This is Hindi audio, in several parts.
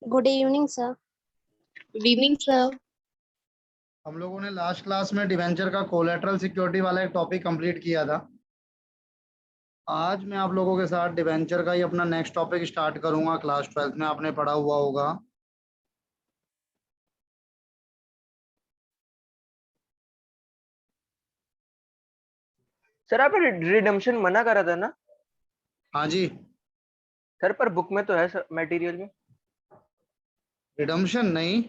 Good evening sir. Good evening sir. हम लोगों ने लास्ट क्लास में डिवेंचर का कोलेटरल सिक्योरिटी वाला एक टॉपिक कंप्लीट किया था। आज मैं आप लोगों के साथ डिवेंचर का ही अपना नेक्स्ट टॉपिक स्टार्ट करूंगा। क्लास 12th में आपने पढ़ा हुआ होगा। सर आपने रिडम्पशन मना करा था ना? हाँ जी, सर पर बुक में तो है सर, मटेरियल में। रिडम्पशन नहीं,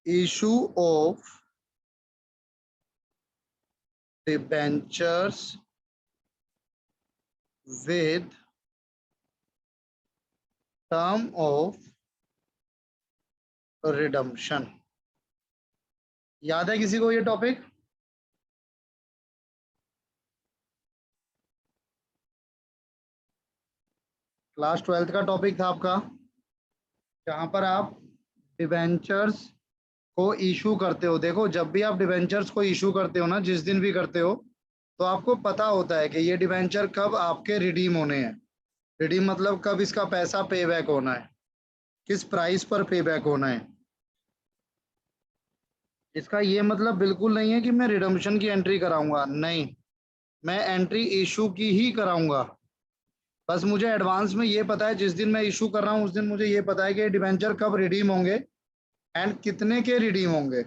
issue of debentures with term of redemption. याद है किसी को ये टॉपिक? क्लास 12th का टॉपिक था आपका, जहां पर आप डिबेंचर्स को इशू करते हो। देखो, जब भी आप डिबेंचर्स को इशू करते हो ना, जिस दिन भी करते हो, तो आपको पता होता है कि ये डिबेंचर कब आपके रिडीम होने हैं। रिडीम मतलब कब इसका पैसा पे बैक होना है, किस प्राइस पर पे बैक होना है। इसका ये मतलब बिल्कुल नहीं है कि मैं रिडम्पशन की एंट्री कराऊंगा, नहीं, मैं एंट्री इशू की ही कराऊंगा। बस मुझे एडवांस में ये पता है, जिस दिन मैं इशू कर रहा हूँ उस दिन मुझे ये पता है कि डिबेंचर कब रिडीम होंगे एंड कितने के रिडीम होंगे,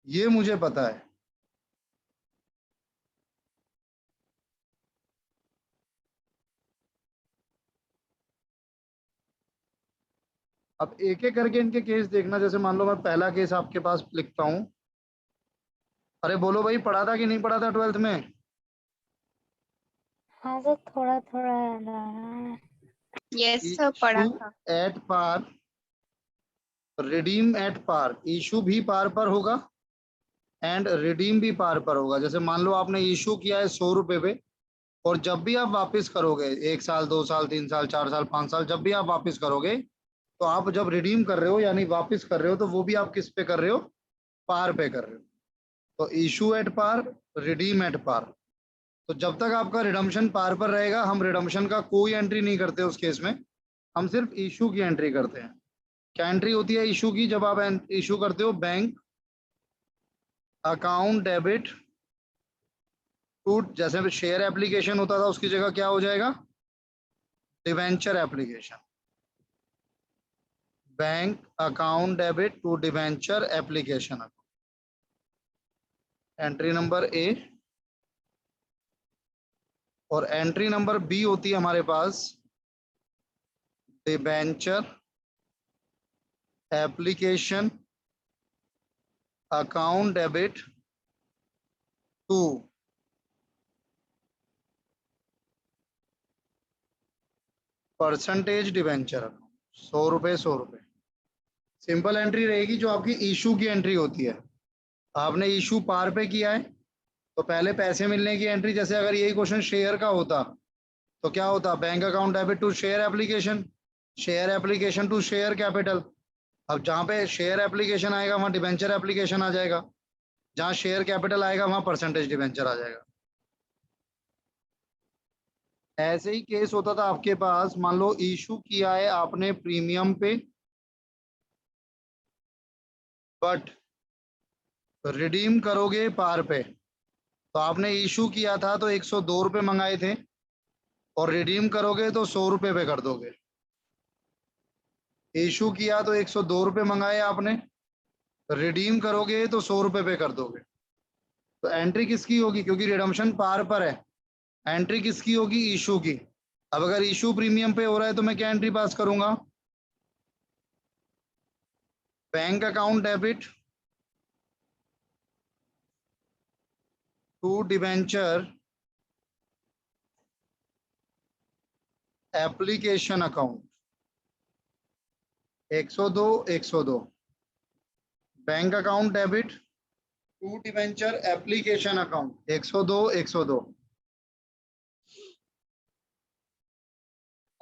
ये मुझे पता है। अब एक एक करके इनके केस देखना। जैसे मान लो मैं पहला केस आपके पास लिखता हूँ। अरे बोलो भाई, पढ़ा था कि नहीं पढ़ा था 12th में? हाँ सर, थोड़ा थोड़ा याद आ रहा है। यस सर, पढ़ा इशू था। At par, redeem at par. Issue भी पार पर होगा एंड रिडीम भी पार पर होगा। जैसे मान लो आपने इशू किया है 100 रुपए पे, और जब भी आप वापस करोगे, 1 साल 2 साल 3 साल 4 साल 5 साल, जब भी आप वापस करोगे, तो आप जब रिडीम कर रहे हो यानी वापस कर रहे हो, तो वो भी आप किस पे कर रहे हो? पार पे कर रहे हो। तो issue at par, redeem at par. तो जब तक आपका रिडम्पशन पार पर रहेगा, हम रिडम्पशन का कोई एंट्री नहीं करते उस केस में, हम सिर्फ इशू की एंट्री करते हैं। क्या एंट्री होती है इशू की? जब आप इशू करते हो बैंक अकाउंट डेबिट टू, जैसे शेयर एप्लीकेशन होता था उसकी जगह क्या हो जाएगा? Debenture application. Bank account debit to debenture application. Entry number A. और एंट्री नंबर बी होती है हमारे पास debenture application account debit to percentage debenture. 100 रुपए 100 रुपए। सिंपल एंट्री रहेगी जो आपकी इशू की एंट्री होती है। आपने इशू पार पे किया है, तो पहले पैसे मिलने की एंट्री। जैसे अगर यही क्वेश्चन शेयर का होता तो क्या होता? Bank account debit to share application, share application to share capital. अब जहाँ पे शेयर एप्लीकेशन आएगा वहाँ डिवेंचर एप्लीकेशन आ जाएगा, जहाँ शेयर कैपिटल आएगा वहाँ परसेंटेज डिवेंचर आ जाएगा। ऐसे ही केस होता था आपके पास। मान लो इशू किया है आपने प्रीमियम पे, बट रिडीम करोगे पार पे। तो आपने इशू किया था तो 102 रुपये मंगाए थे, और रिडीम करोगे तो 100 रुपये पे कर दोगे। इशू किया तो 102 रुपये मंगाए आपने, रिडीम करोगे तो 100 रुपये पे कर दोगे। तो एंट्री किसकी होगी? क्योंकि रिडम्पशन पार पर है, एंट्री किसकी होगी? इशू की। अब अगर इशू प्रीमियम पे हो रहा है तो मैं क्या एंट्री पास करूंगा? Bank account debit to debenture application account. 102 102। Bank account debit to debenture application account 102 102।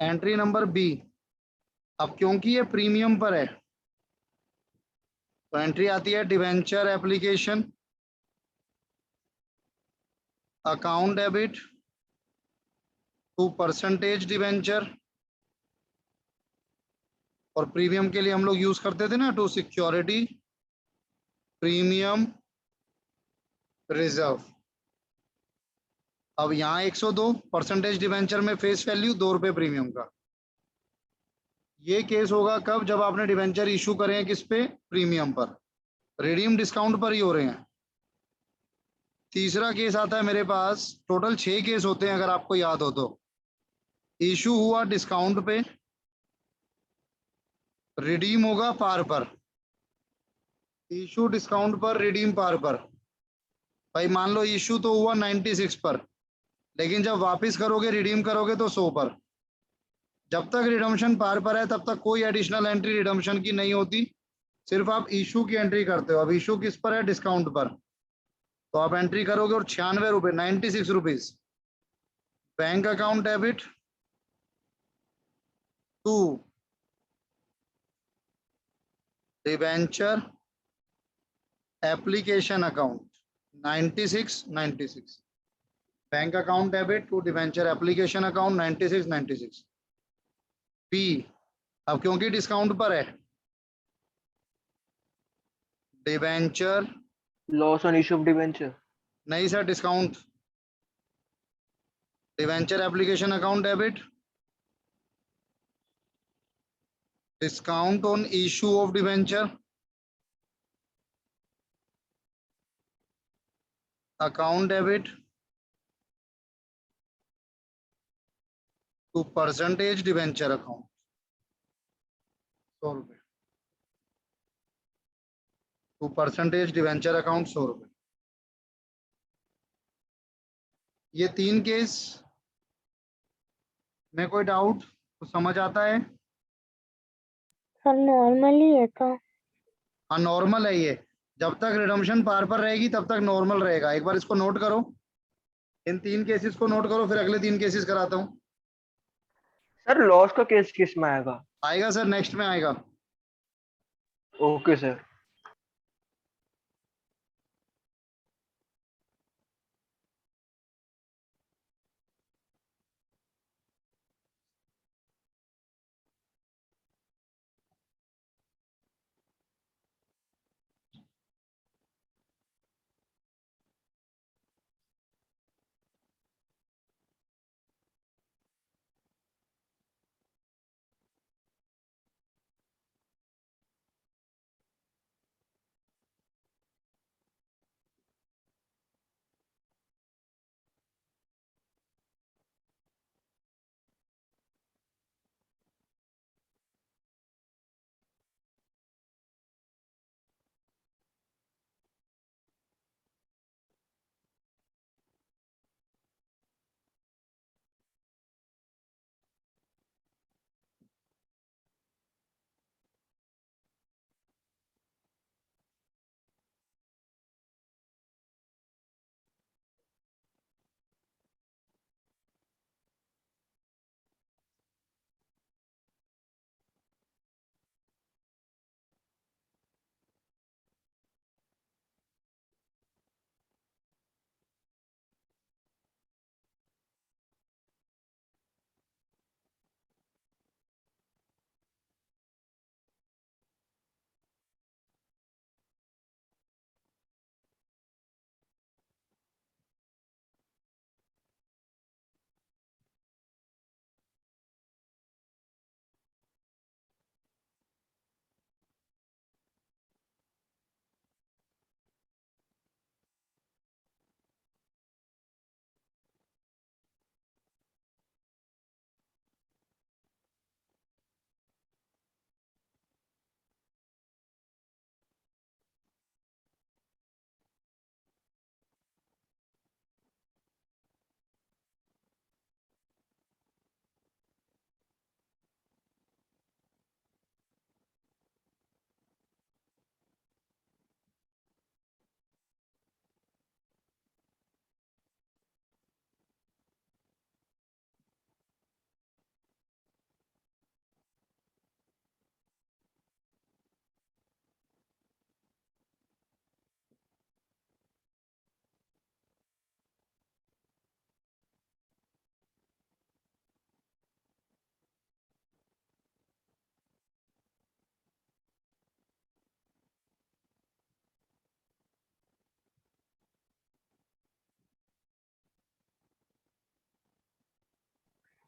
Entry number B. अब क्योंकि ये प्रीमियम पर है, तो एंट्री आती है debenture application account debit to percentage debenture, और प्रीमियम के लिए हम लोग यूज करते थे ना टू सिक्योरिटी प्रीमियम रिजर्व। अब यहाँ 102 परसेंटेज डिवेंचर में फेस वैल्यू ₹2 प्रीमियम का। ये केस होगा कब, जब आपने डिवेंचर इशू करे हैं किस पे, प्रीमियम पर, रिडीम डिस्काउंट पर ही हो रहे हैं। तीसरा केस आता है मेरे पास, टोटल 6 केस होते हैं अगर आपको याद हो तो। इशू हुआ डिस्काउंट पे, रिडीम होगा पार पर, इशू डिस्काउंट पर, रिडीम पार पर। भाई मान लो इशू तो हुआ 96 पर, लेकिन जब वापस करोगे रिडीम करोगे तो 100 पर। जब तक रिडम्पशन पार पर है तब तक कोई एडिशनल एंट्री रिडम्पशन की नहीं होती, सिर्फ आप इशू की एंट्री करते हो। अब इशू किस पर है, डिस्काउंट पर, तो आप एंट्री करोगे और ₹96, 96 rupees bank account debit to debenture application account 96 bank account debit to debenture application account 96 B. अब क्योंकि डिस्काउंट पर है, debenture loss on issue of debenture. नहीं sir, discount, debenture application account debit, discount on issue of debenture account debit to percentage debenture account ₹100 to percentage debenture account ₹100। ये 3 केस में कोई डाउट तो समझ आता है? सर नॉर्मली है तो। हाँ नॉर्मल है ये, जब तक रिडम्पशन पार पर रहेगी तब तक नॉर्मल रहेगा। एक बार इसको नोट करो, इन 3 केसेस को नोट करो, फिर अगले 3 केसेस कराता हूँ। सर लॉस का केस किस में आएगा? आएगा सर, नेक्स्ट में आएगा। Okay sir.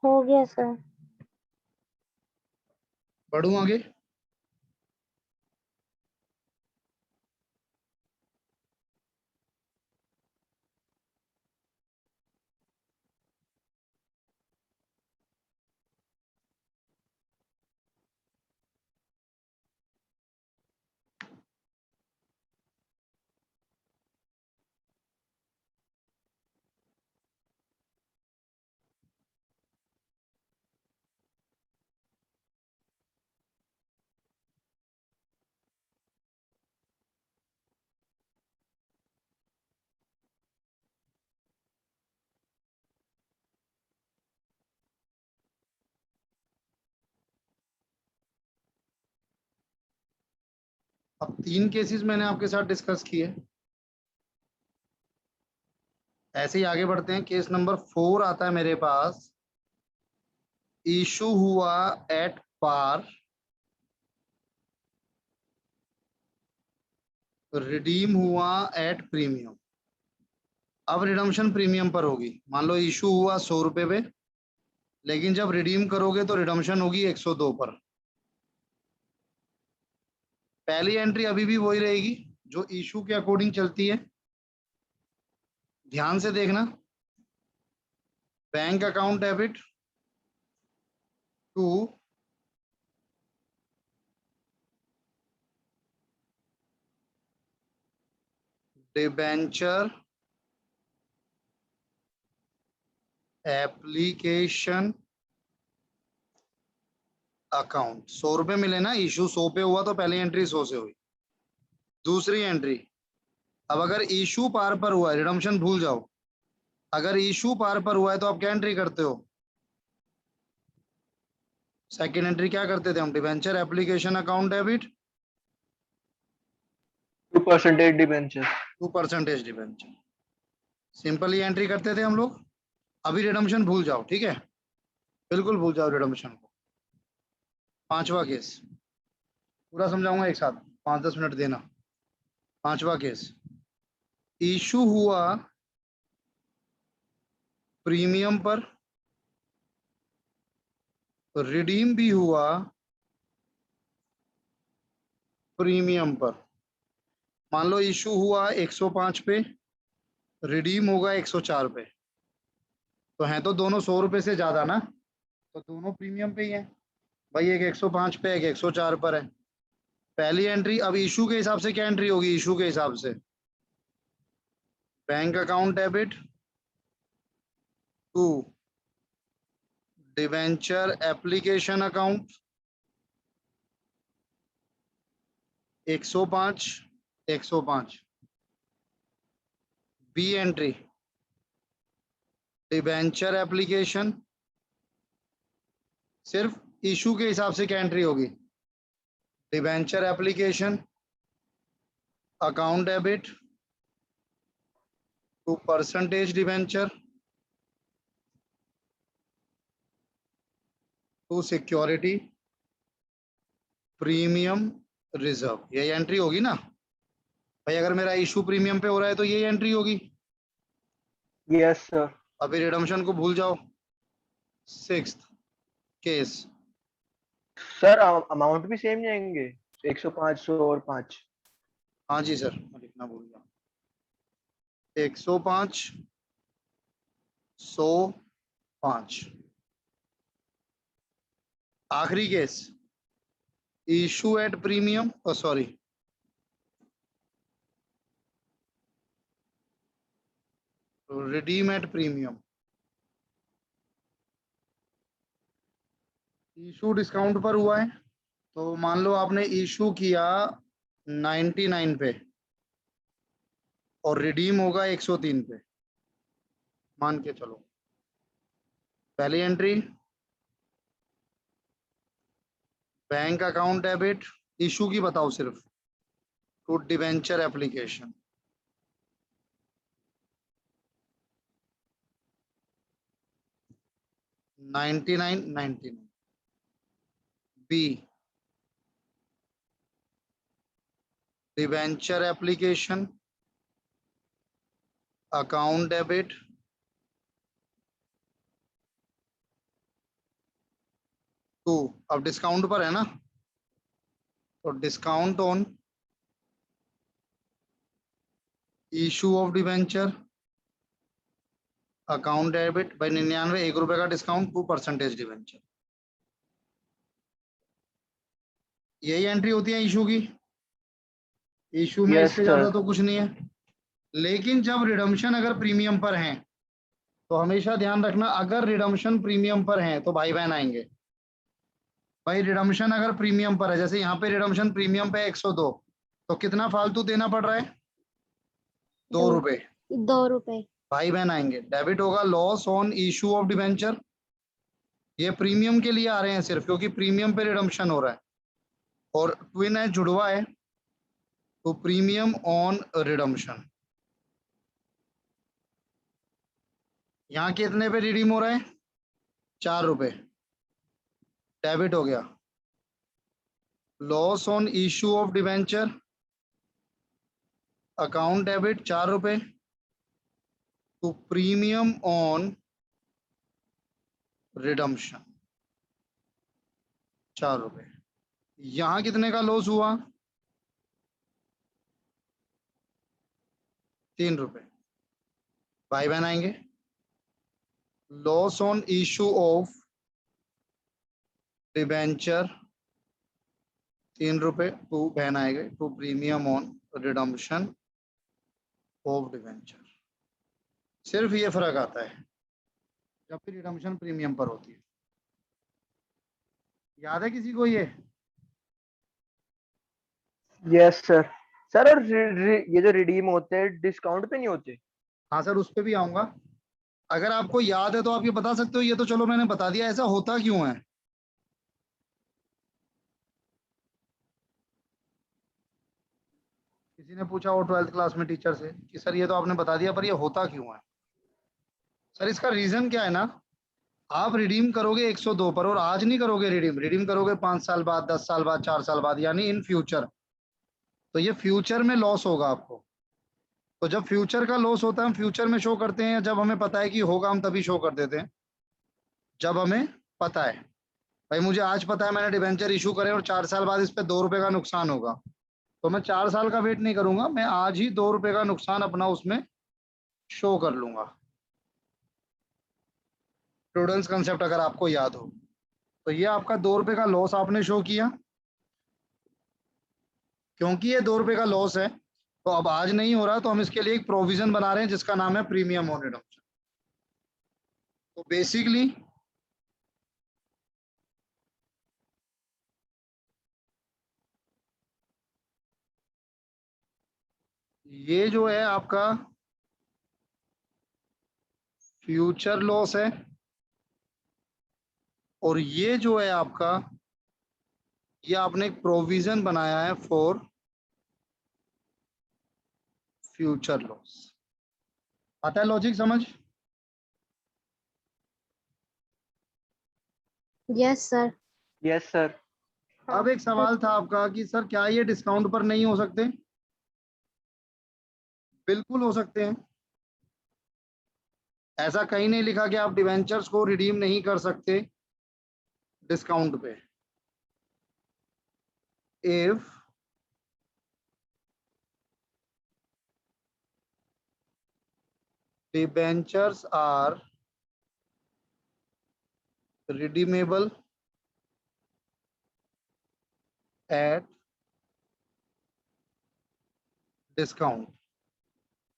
हो गया सर। बढ़ूं आगे? अब 3 केसेस मैंने आपके साथ डिस्कस किए। ऐसे ही आगे बढ़ते हैं। केस नंबर 4 आता है मेरे पास। इशू हुआ एट पार, रिडीम हुआ एट प्रीमियम। अब रिडम्पशन प्रीमियम पर होगी। मान लो इशू हुआ 100 रुपए पे, लेकिन जब रिडीम करोगे तो रिडम्पशन होगी 102 पर। पहली एंट्री अभी भी वही रहेगी जो इशू के अकॉर्डिंग चलती है। ध्यान से देखना। Bank account debit to debenture application account. 100 रुपए मिले ना, इशू 100 पे हुआ तो पहली एंट्री 100 से हुई। दूसरी एंट्री, अब अगर इशू पार पर हुआ है, रिडम्पशन भूल जाओ। अगर इशू पार पर हुआ है तो आप क्या एंट्री करते हो? सेकेंड एंट्री क्या करते थे हम? Debenture application account debit 2% debenture. 2% debenture. Simple ही एंट्री करते थे हम लोग। अभी रिडम्पशन भूल जाओ, ठीक है, बिल्कुल भूल जाओ रिडम्पशन को। पांचवा केस पूरा समझाऊंगा एक साथ, 5-10 मिनट देना। पांचवा केस, इशू हुआ प्रीमियम पर, रिडीम भी हुआ प्रीमियम पर। मान लो इशू हुआ 105 पे, रिडीम होगा 104 पे। तो हैं तो दोनों 100 रुपए से ज्यादा ना, तो दोनों प्रीमियम पे ही है भाई। एक 105 पे, एक 104 पर है। पहली एंट्री, अब इशू के हिसाब से क्या एंट्री होगी? इशू के हिसाब से bank account debit to debenture application account 105 105। B entry, debenture application, सिर्फ इशू के हिसाब से क्या एंट्री होगी? Debenture application account debit to percentage debenture to security premium reserve. यही एंट्री होगी ना भाई। अगर मेरा इशू प्रीमियम पे हो रहा है तो यही एंट्री होगी। Yes sir. अभी रिडम्पशन को भूल जाओ। सिक्स्थ केस, सर अमाउंट भी सेम जाएंगे, 105, 100 और 5। हाँ जी सर, मैं लिखना भूल गया। 105 105। आखिरी case, issue at premium, sorry, redeem at premium. Issue discount पर हुआ है, तो मान लो आपने इशू किया 99 पे और रिडीम होगा 103 पे, मान के चलो। पहली entry, bank account debit, issue की बताओ सिर्फ, to debenture application 99 B debenture application account debit to, अब डिस्काउंट पर है ना, तो discount on issue of debenture account debit भाई 99, 1 रुपए का डिस्काउंट 2% डिवेंचर, यही एंट्री होती है इशू की। इशू में Yes, इससे ज्यादा sir. तो कुछ नहीं है। लेकिन जब रिडम्पशन अगर प्रीमियम पर है तो हमेशा ध्यान रखना, अगर रिडम्पशन प्रीमियम पर है तो भाई बहन आएंगे। भाई रिडम्पशन अगर प्रीमियम पर है, जैसे यहाँ पे रिडम्पशन प्रीमियम पे 102, तो कितना फालतू देना पड़ रहा है, 2 रुपए। 2 रुपए। भाई बहन आएंगे। डेबिट होगा loss on issue of debenture, ये प्रीमियम के लिए आ रहे हैं सिर्फ, क्योंकि प्रीमियम पे रिडम्पशन हो रहा है और ट्विन है, जुड़वा है, तो प्रीमियम ऑन रिडम्पशन। यहाँ कितने पे रिडीम हो रहा है, 4 रुपए, डेबिट हो गया। Loss on issue of debenture account debit 4 रुपए, टू प्रीमियम ऑन रिडम्पशन 4 रुपए। यहां कितने का लॉस हुआ, 3 रुपए। भाई बहन आएंगे। Loss on issue of debenture 3 रुपए, टू बहन आएंगे, to premium on redemption of debenture. सिर्फ ये फर्क आता है जब भी रिडम्पशन प्रीमियम पर होती है। याद है किसी को ये? Yes, sir. सर और ये जो रिडीम होते हैं डिस्काउंट पे नहीं होते? हाँ सर, उस पर भी आऊंगा। अगर आपको याद है तो आप ये बता सकते हो, ये तो चलो मैंने बता दिया, ऐसा होता क्यों है? किसी ने पूछा हो 12th क्लास में टीचर से कि सर ये तो आपने बता दिया पर ये होता क्यों है? सर इसका रीजन क्या है ना, आप रिडीम करोगे 102 पर और आज नहीं करोगे रिडीम, रिडीम करोगे 5 साल बाद, 10 साल बाद, 4 साल बाद, यानी इन फ्यूचर। तो ये फ्यूचर में लॉस होगा आपको। तो जब फ्यूचर का लॉस होता है हम फ्यूचर में शो करते हैं, जब हमें पता है कि होगा हम तभी शो कर देते हैं जब हमें पता है। भाई मुझे आज पता है मैंने डिवेंचर इशू करे और 4 साल बाद इस पे 2 रुपए का नुकसान होगा, तो मैं 4 साल का वेट नहीं करूंगा, मैं आज ही 2 रुपए का नुकसान अपना उसमें शो कर लूंगा। प्रूडेंस कंसेप्ट अगर आपको याद हो तो ये आपका 2 रुपए का लॉस आपने शो किया, क्योंकि ये 2 रुपए का लॉस है तो अब आज नहीं हो रहा, तो हम इसके लिए एक प्रोविजन बना रहे हैं जिसका नाम है प्रीमियम ऑन रिडम्पशन। तो बेसिकली ये जो है आपका फ्यूचर लॉस है और ये जो है आपका, ये आपने एक प्रोविजन बनाया है फॉर फ्यूचर लॉस। आता है लॉजिक समझ? Yes sir. Yes, sir. अब एक सवाल था आपका कि सर क्या ये डिस्काउंट पर नहीं हो सकते? बिल्कुल हो सकते हैं। ऐसा कहीं नहीं लिखा कि आप डिवेंचर्स को रिडीम नहीं कर सकते डिस्काउंट पे। If debentures are redeemable at discount,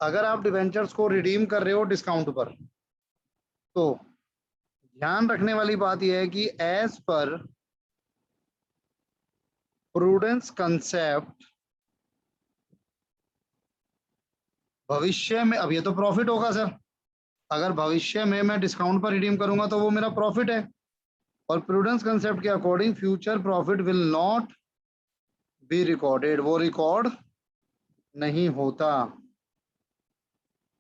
अगर आप डिवेंचर्स को रिडीम कर रहे हो डिस्काउंट पर, तो ध्यान रखने वाली बात यह है कि एज पर प्रूडेंस कंसेप्ट भविष्य में, अब ये तो प्रॉफिट होगा सर, अगर भविष्य में मैं डिस्काउंट पर रिडीम करूंगा तो वो मेरा प्रॉफिट है, और प्रूडेंस कंसेप्ट के according future profit will not be recorded, वो रिकॉर्ड नहीं होता।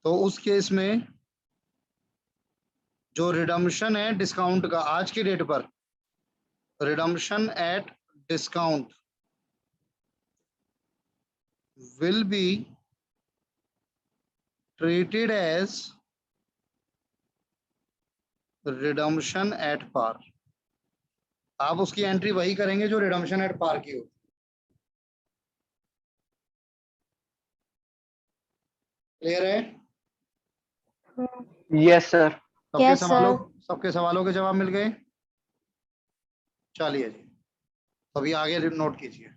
तो उस केस में जो रिडम्पशन है डिस्काउंट का आज की डेट पर, redemption at discount will be treated as redemption at par। आप उसकी एंट्री वही करेंगे जो रिडम्पशन एट पार की हो। क्लियर है? Yes sir. सबके यस सवालों सर। सबके सवालों के जवाब मिल गए? चलिए जी, अभी आगे नोट कीजिए।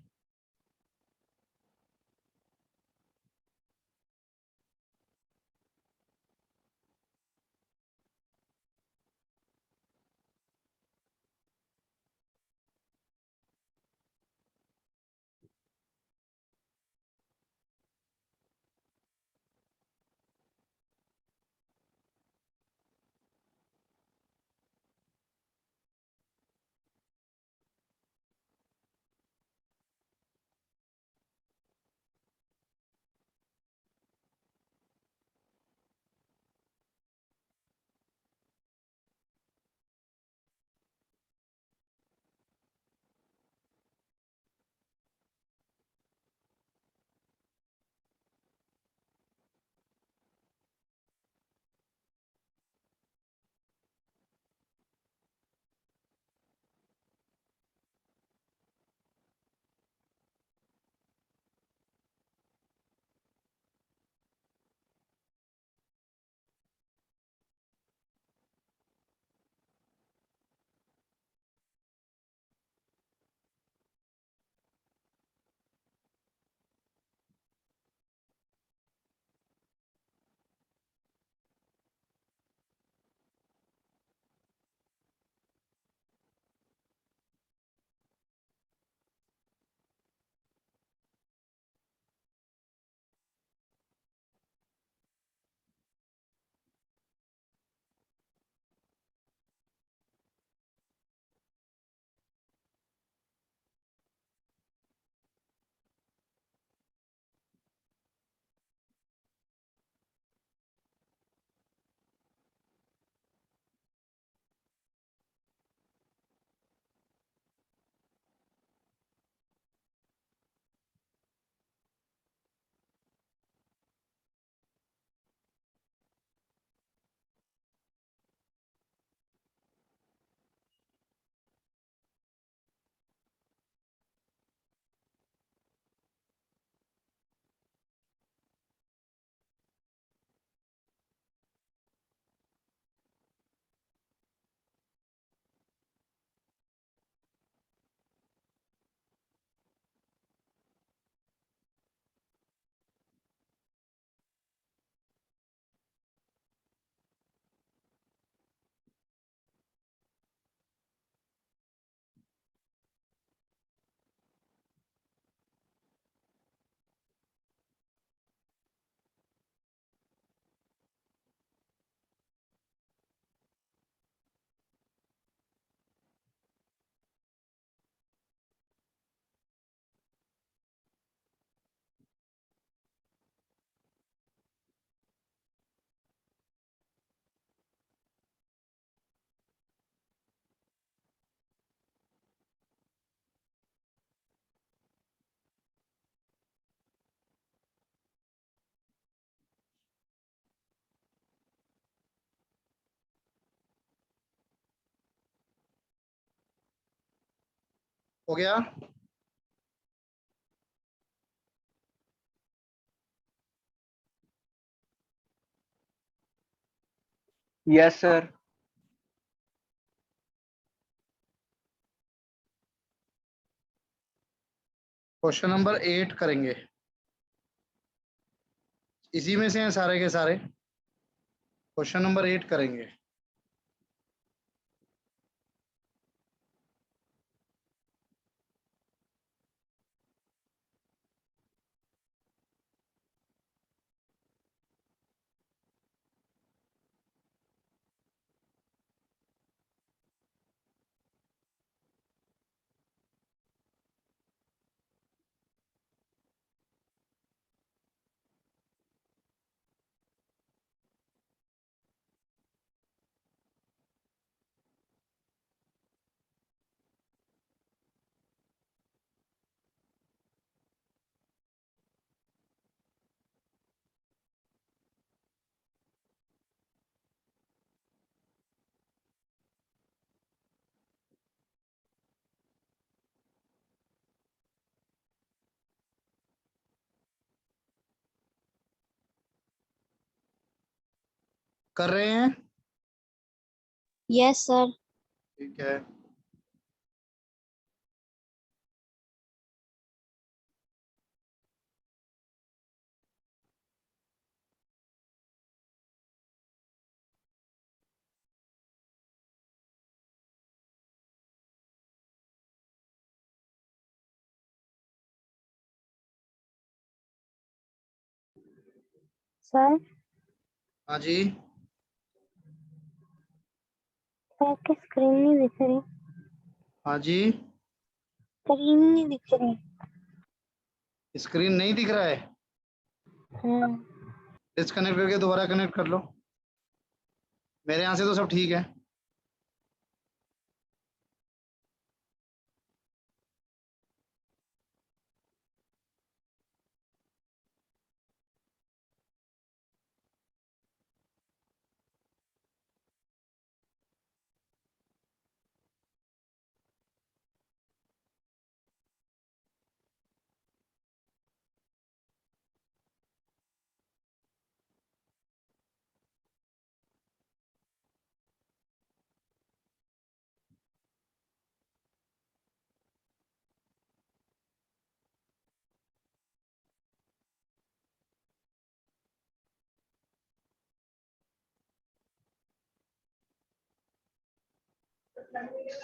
हो गया? Yes sir. क्वेश्चन नंबर 8 करेंगे। इसी में से हैं सारे के सारे। क्वेश्चन नंबर 8 करेंगे। कर रहे हैं? Yes sir. ठीक है। सर हाँ जी। सर की स्क्रीन नहीं दिख रही। हाँ जी, स्क्रीन नहीं दिख रही। स्क्रीन नहीं दिख रहा है? हाँ। डिस्कनेक्ट करके दोबारा कनेक्ट कर लो। मेरे यहाँ से तो सब ठीक है।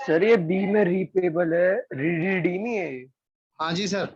सर ये बी में रीपेबल है, रिडीम ही है ये। हाँ जी सर।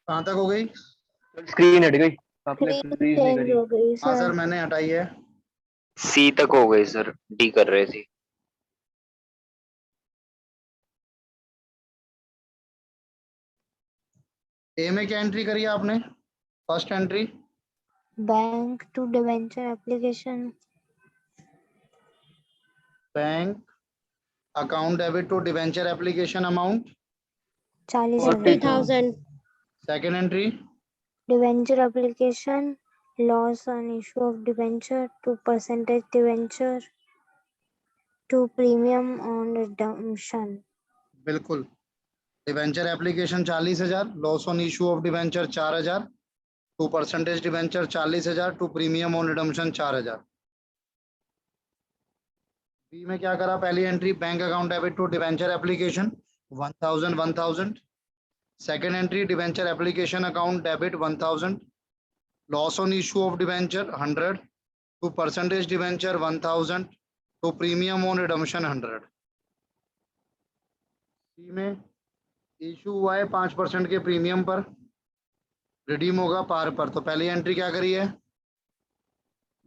कहाँ तक हो गई? स्क्रीन हट गई, आपने स्क्रीन फ्रीज नहीं चेंज करी। हो गई हाँ सर। सर, मैंने हटाई है। सी तक हो गई सर, डी कर रहे थे। ए में क्या एंट्री करी है आपने? First entry bank to debenture application bank account debit to debenture application amount 40,000। 40,000. Second entry debenture application loss on issue of debenture to percentage debenture to premium on redemption. बिल्कुल। Debenture application 40,000, loss on issue of debenture 4,000, to percentage debenture 40,000, to premium on redemption 4,000। B में क्या करा? पहली entry bank account debit to debenture application 1,000 1,000। Second entry debenture application account debit 1,000, loss on issue of debenture 100, to percentage debenture 1,000, to premium on redemption 100। C में इशू हुआ है 5% के प्रीमियम पर, रिडीम होगा पार पर। तो पहली एंट्री क्या करी है?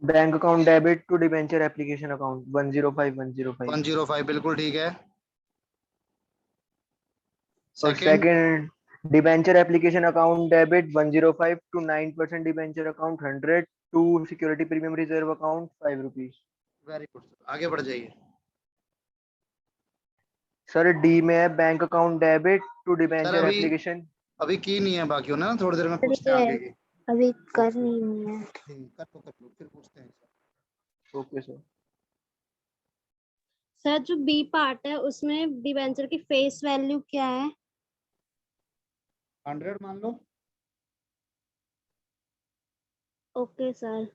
Bank account debit to debenture application account 105 105। 105 बिल्कुल ठीक है। और second second debenture application account debit 105 to 9% debenture account 100 to security premium reserve account 5 rupees. Very good, आगे बढ़ जाइए। सर डी में है bank account debit to sir debenture application. अभी की नहीं है, बाकी होना ना, थोड़ी देर में अभी पूछते हैं आगे की। अभी करनी नहीं है। कर लो फिर पूछते हैं। Okay sir. सर जो बी पार्ट है उसमें डिबेंचर की फेस वैल्यू क्या है? 100 मान लो। Okay sir.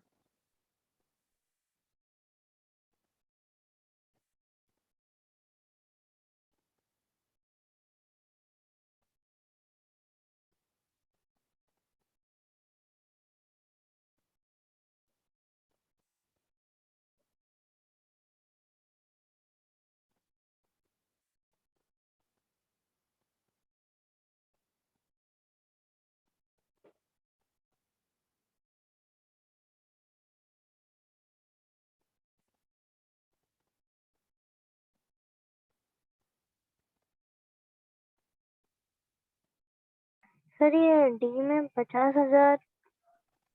सर ये डी में 50,000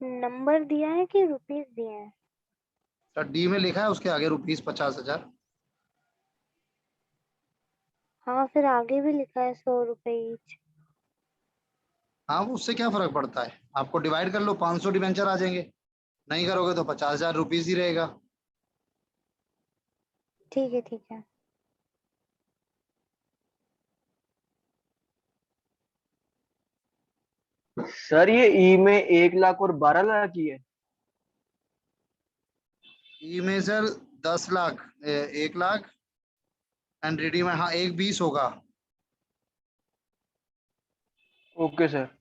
नंबर दिया है कि रुपीस दिया है? सर डी में लिखा है उसके आगे ₹50,000। हाँ फिर आगे भी लिखा है 100 रुपए ईच। हाँ वो उससे क्या फर्क पड़ता है? आपको डिवाइड कर लो, 500 डिवेंचर आ जाएंगे। नहीं करोगे तो 50,000 रुपीज ही रहेगा। ठीक है ठीक है। सर ये ई में 1 लाख और 12 लाख ही है। ई में sir 10 lakh, 1 lakh and D में हाँ 1,20 होगा। Okay sir.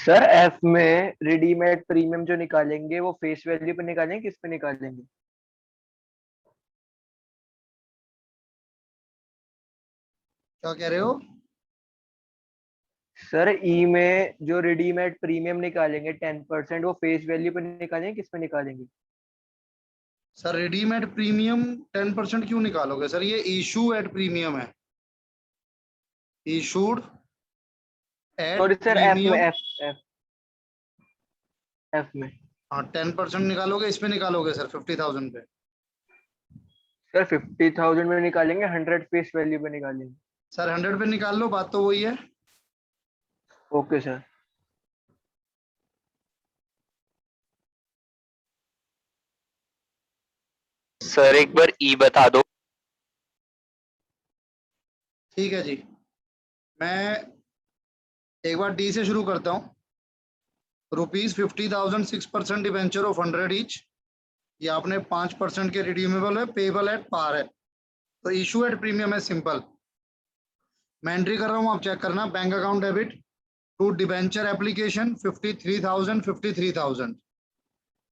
सर एफ में रिडीमेड प्रीमियम जो निकालेंगे वो फेस वैल्यू पे निकालेंगे, किस पे निकालेंगे? क्या कह रहे हो? सर ई में जो रिडीमेड प्रीमियम निकालेंगे 10%, वो फेस वैल्यू पे निकालेंगे, किस पे निकालेंगे? सर रेडीमेड प्रीमियम 10% क्यों निकालोगे सर? ये इशू एट प्रीमियम है, issued at sorry sir, F में, प्रीमियम। एफ एफ एफ में। हाँ 10% निकालोगे, इस पे निकालोगे सर 50,000 पे। सर 50,000 में निकालेंगे, 100 फेस वैल्यू पे निकालेंगे। सर 100 पे निकाल लो, बात तो वही है। Okay sir. सर एक बार ई बता दो। ठीक है जी, मैं एक बार डी से शुरू करता हूँ। ₹50,000 6% डिवेंचर ऑफ 100 ईच, ये आपने 5% के रिडीमेबल है, पेबल एट पार है, तो इशू एट प्रीमियम है, सिंपल। मैं एंट्री कर रहा हूँ, आप चेक करना। Bank account debit to debenture application 53,000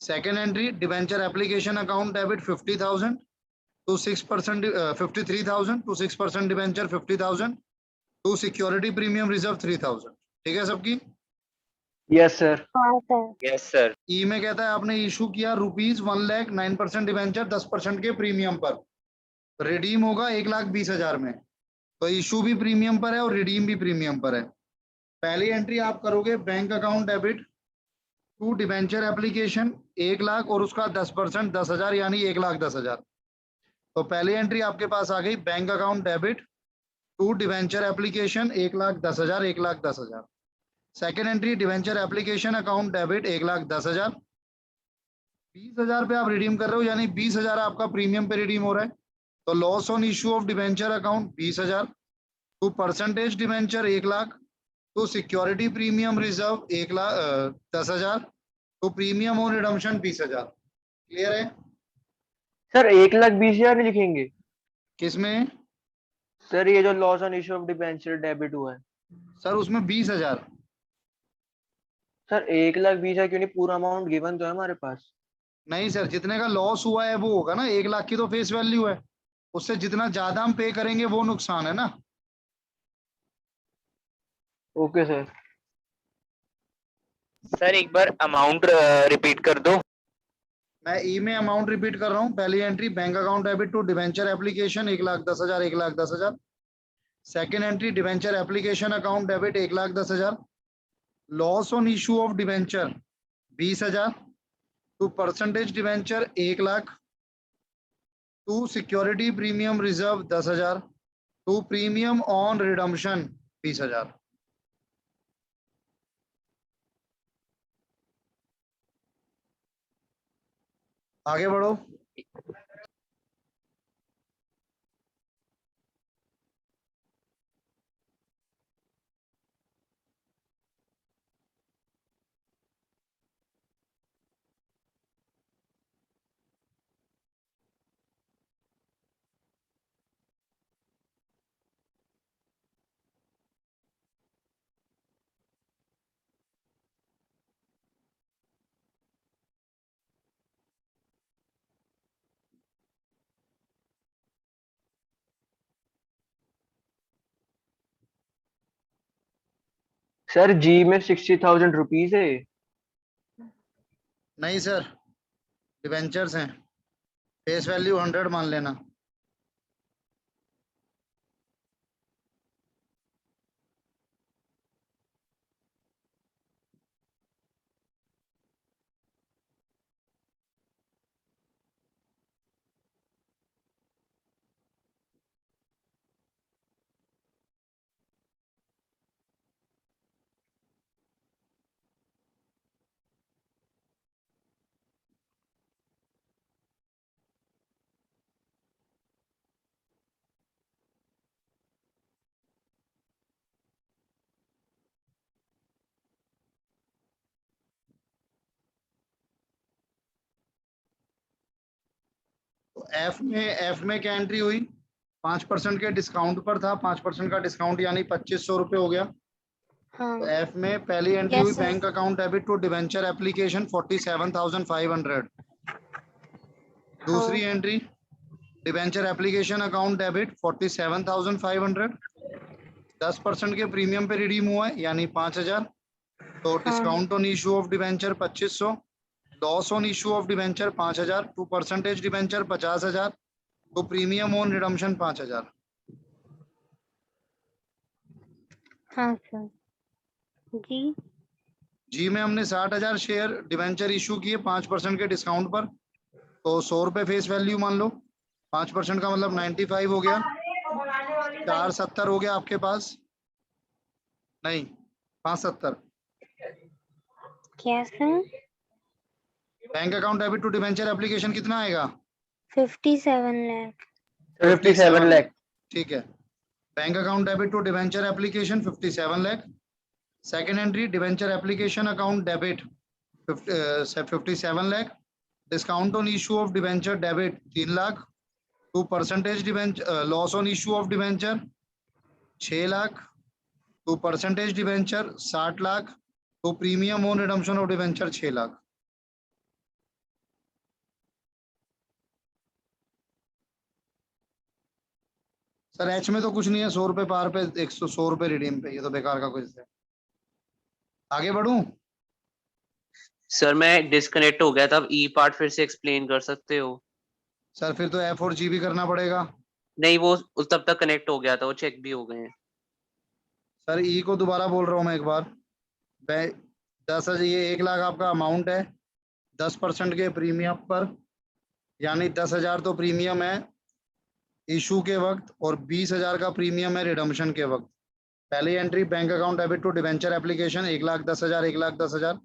second entry debenture application account debit 50,000 to 6% 53,000 to 6% debenture 50,000 to security premium reserve 3,000। ठीक है सबकी? Yes sir. हाँ सर। Yes sir. ई में कहता है आपने इशू किया ₹1,00,000 9% डिवेंचर 10% के प्रीमियम पर, रिडीम होगा 1,20,000 में, तो इशू भी प्रीमियम पर है और रिडीम भी प्रीमियम पर है। पहली एंट्री आप करोगे bank account debit to debenture application 1,00,000 और उसका 10% 10,000 यानी 1,10,000। तो पहली एंट्री आपके पास आ गई, bank account debit to debenture application 1,10,000 1,10,000। Second entry debenture application account debit 1,10,000, 20,000 पे आप रिडीम कर रहे हो, यानी 20,000 आपका प्रीमियम पे रिडीम हो रहा है, तो loss on issue of debenture account 20,000 to percentage debenture 1,00,000 to security premium reserve 10,000 to premium on redemption 20,000। Clear है? सर 1,20,000 नहीं लिखेंगे? किसमें? सर ये जो loss on issue of debenture debit हुआ है। सर उसमें 20,000। सर 1,20,000 क्यों नहीं, पूरा अमाउंट गिवन तो है हमारे पास। नहीं सर, जितने का लॉस हुआ है वो होगा ना, 1,00,000 की तो फेस वैल्यू है, उससे जितना ज्यादा हम पे करेंगे वो नुकसान है ना। Okay sir. सर एक बार अमाउंट रिपीट कर दो। मैं ई में अमाउंट रिपीट कर रहा हूँ। पहली entry bank account debit to debenture application 1,10,000 1,10,000। Second entry debenture application account debit 1,10,000, loss on issue of debenture 20,000 to percentage debenture 1,00,000 to security premium reserve 10,000 to premium on redemption 20,000। आगे बढ़ो। सर जी में 60,000 रुपीज है। नहीं सर, डिवेंचर्स हैं, फेस वैल्यू 100 मान लेना। तो एफ में क्या एंट्री हुई? 5% के डिस्काउंट पर था, 5% का डिस्काउंट यानी 2,500 रुपये हो गया। हाँ तो एफ में पहली एंट्री Yes, हुई sir. Bank account debit to debenture application 47,500। दूसरी entry debenture application account debit 47,500, 10% के प्रीमियम पे रिडीम हुआ है यानी 5,000। तो हाँ discount on issue of debenture 2,500, loss on issue of debenture 5,000, to percentage debenture 50,000, तो प्रीमियम ऑन रिडम्पशन 5,000। हाँ सर जी। जी में हमने 60,000 शेयर डिबेंचर इशू किए 5% के डिस्काउंट पर, तो 100 रुपए फेस वैल्यू मान लो, 5% का मतलब 95 हो गया, 470 हो गया आपके पास, नहीं 570। क्या sir? Bank account debit to debenture application कितना आएगा? 57 लाख। 57 lakh. ठीक है, bank account debit to debenture application 57 lakh. Second entry debenture application account debit 57 lakh, discount on issue of debenture debit 3 lakh, to percentage debenture loss on issue of debenture 6 lakh, to percentage debenture 60 lakh, तो premium on redemption of debenture 6 lakh. Sir H में तो कुछ नहीं है, 100 रुपए पार पे 100 रुपए रिडीम पे, ये तो बेकार का कुछ है। आगे बढ़ूं? सर मैं डिस्कनेक्ट हो गया था, अब ई पार्ट फिर से एक्सप्लेन कर सकते हो? सर फिर तो एफ और जी भी करना पड़ेगा। नहीं, वो तब तक कनेक्ट हो गया था, वो चेक भी हो गए हैं। सर ई को दोबारा बोल रहा हूँ मैं एक बार। 10,000, ये 1 लाख आपका अमाउंट है, 10% के प्रीमियम पर, यानी 10,000 तो प्रीमियम है इशू के वक्त और 20,000 का प्रीमियम है रिडम्पशन के वक्त। पहली entry bank account debit to debenture application 1,10,000, 1,10,000।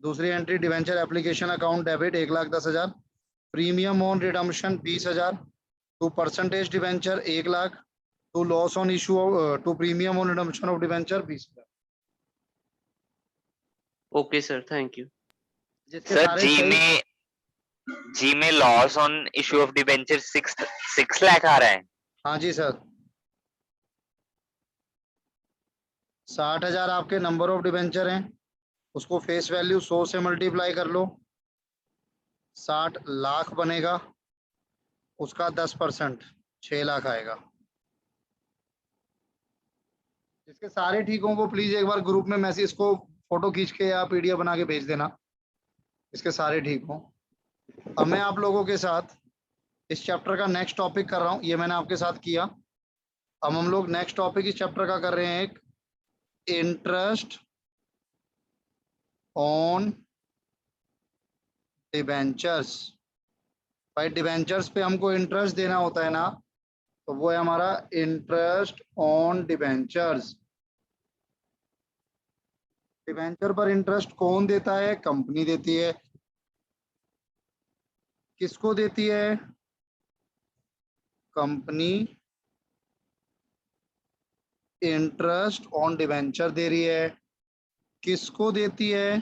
दूसरी entry debenture application account debit 1,10,000, premium on redemption 20,000, to percentage debenture 1 lakh, to loss on issue to premium on redemption of debenture 20,000। Okay sir, thank you. जिसके सर सारे सही। जी में loss on issue of debenture 6 lakh आ रहा है। हाँ जी सर, 60,000 आपके नंबर ऑफ डिबेंचर हैं, उसको फेस वैल्यू 100 से मल्टीप्लाई कर लो, 60 लाख बनेगा, उसका 10% 6 लाख आएगा। इसके सारे ठीक हो वो प्लीज एक बार ग्रुप में मैसेज, इसको फोटो खींच के या पीडीएफ बना के भेज देना, इसके सारे ठीक हो। अब मैं आप लोगों के साथ इस चैप्टर का नेक्स्ट टॉपिक कर रहा हूँ, ये मैंने आपके साथ किया। अब हम लोग नेक्स्ट टॉपिक इस चैप्टर का कर रहे हैं, एक इंटरेस्ट ऑन डिबेंचर्स। भाई डिबेंचर्स पे हमको इंटरेस्ट देना होता है ना, तो वो है हमारा इंटरेस्ट ऑन डिबेंचर्स। डिबेंचर पर इंटरेस्ट कौन देता है? कंपनी देती है। किसको देती है? कंपनी इंटरेस्ट ऑन डिबेंचर दे रही है। किसको देती है?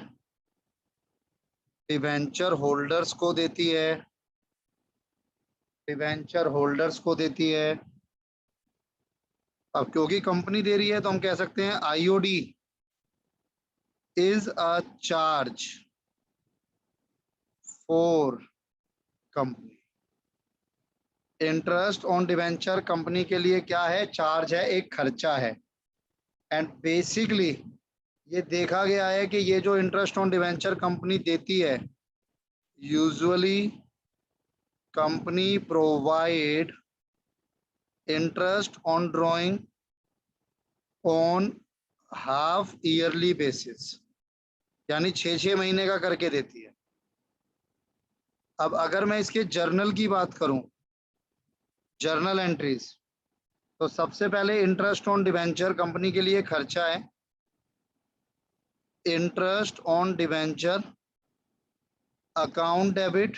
डिबेंचर होल्डर्स को देती है। डिबेंचर होल्डर्स को देती है। अब क्योंकि कंपनी दे रही है तो हम कह सकते हैं IOD is a charge for company. Interest on debenture company के लिए क्या है? चार्ज है, एक खर्चा है। एंड बेसिकली ये देखा गया है कि ये जो इंटरेस्ट ऑन डिबेंचर कंपनी देती है, usually company provide interest on drawing on half yearly basis, यानी 6-6 महीने का करके देती है। अब अगर मैं इसके जर्नल की बात करूं, जर्नल एंट्रीज, तो सबसे पहले इंटरेस्ट ऑन डिबेंचर कंपनी के लिए खर्चा है। Interest on debenture account debit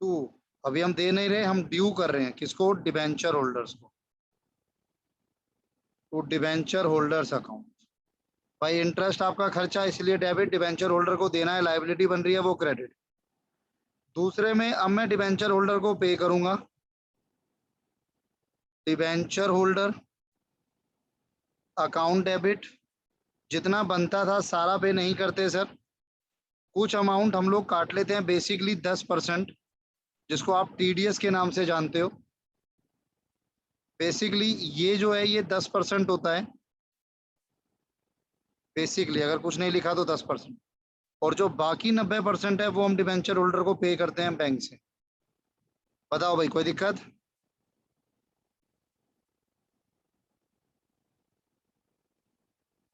to, अभी हम दे नहीं रहे, हम ड्यू कर रहे हैं। किसको? डिबेंचर होल्डर्स को, टू डिबेंचर होल्डर्स अकाउंट। भाई इंटरेस्ट आपका खर्चा इसलिए डेबिट, डिबेंचर होल्डर को देना है, लायबिलिटी बन रही है वो क्रेडिट। दूसरे में अब मैं डिबेंचर होल्डर को पे करूंगा। डिबेंचर होल्डर अकाउंट डेबिट, जितना बनता था सारा पे नहीं करते सर, कुछ अमाउंट हम लोग काट लेते हैं, बेसिकली 10%, जिसको आप टीडीएस के नाम से जानते हो। बेसिकली ये जो है ये 10% होता है, बेसिकली अगर कुछ नहीं लिखा तो 10%, और जो बाकी 90% है वो हम डिबेंचर होल्डर को पे करते हैं बैंक से। बताओ भाई, कोई दिक्कत?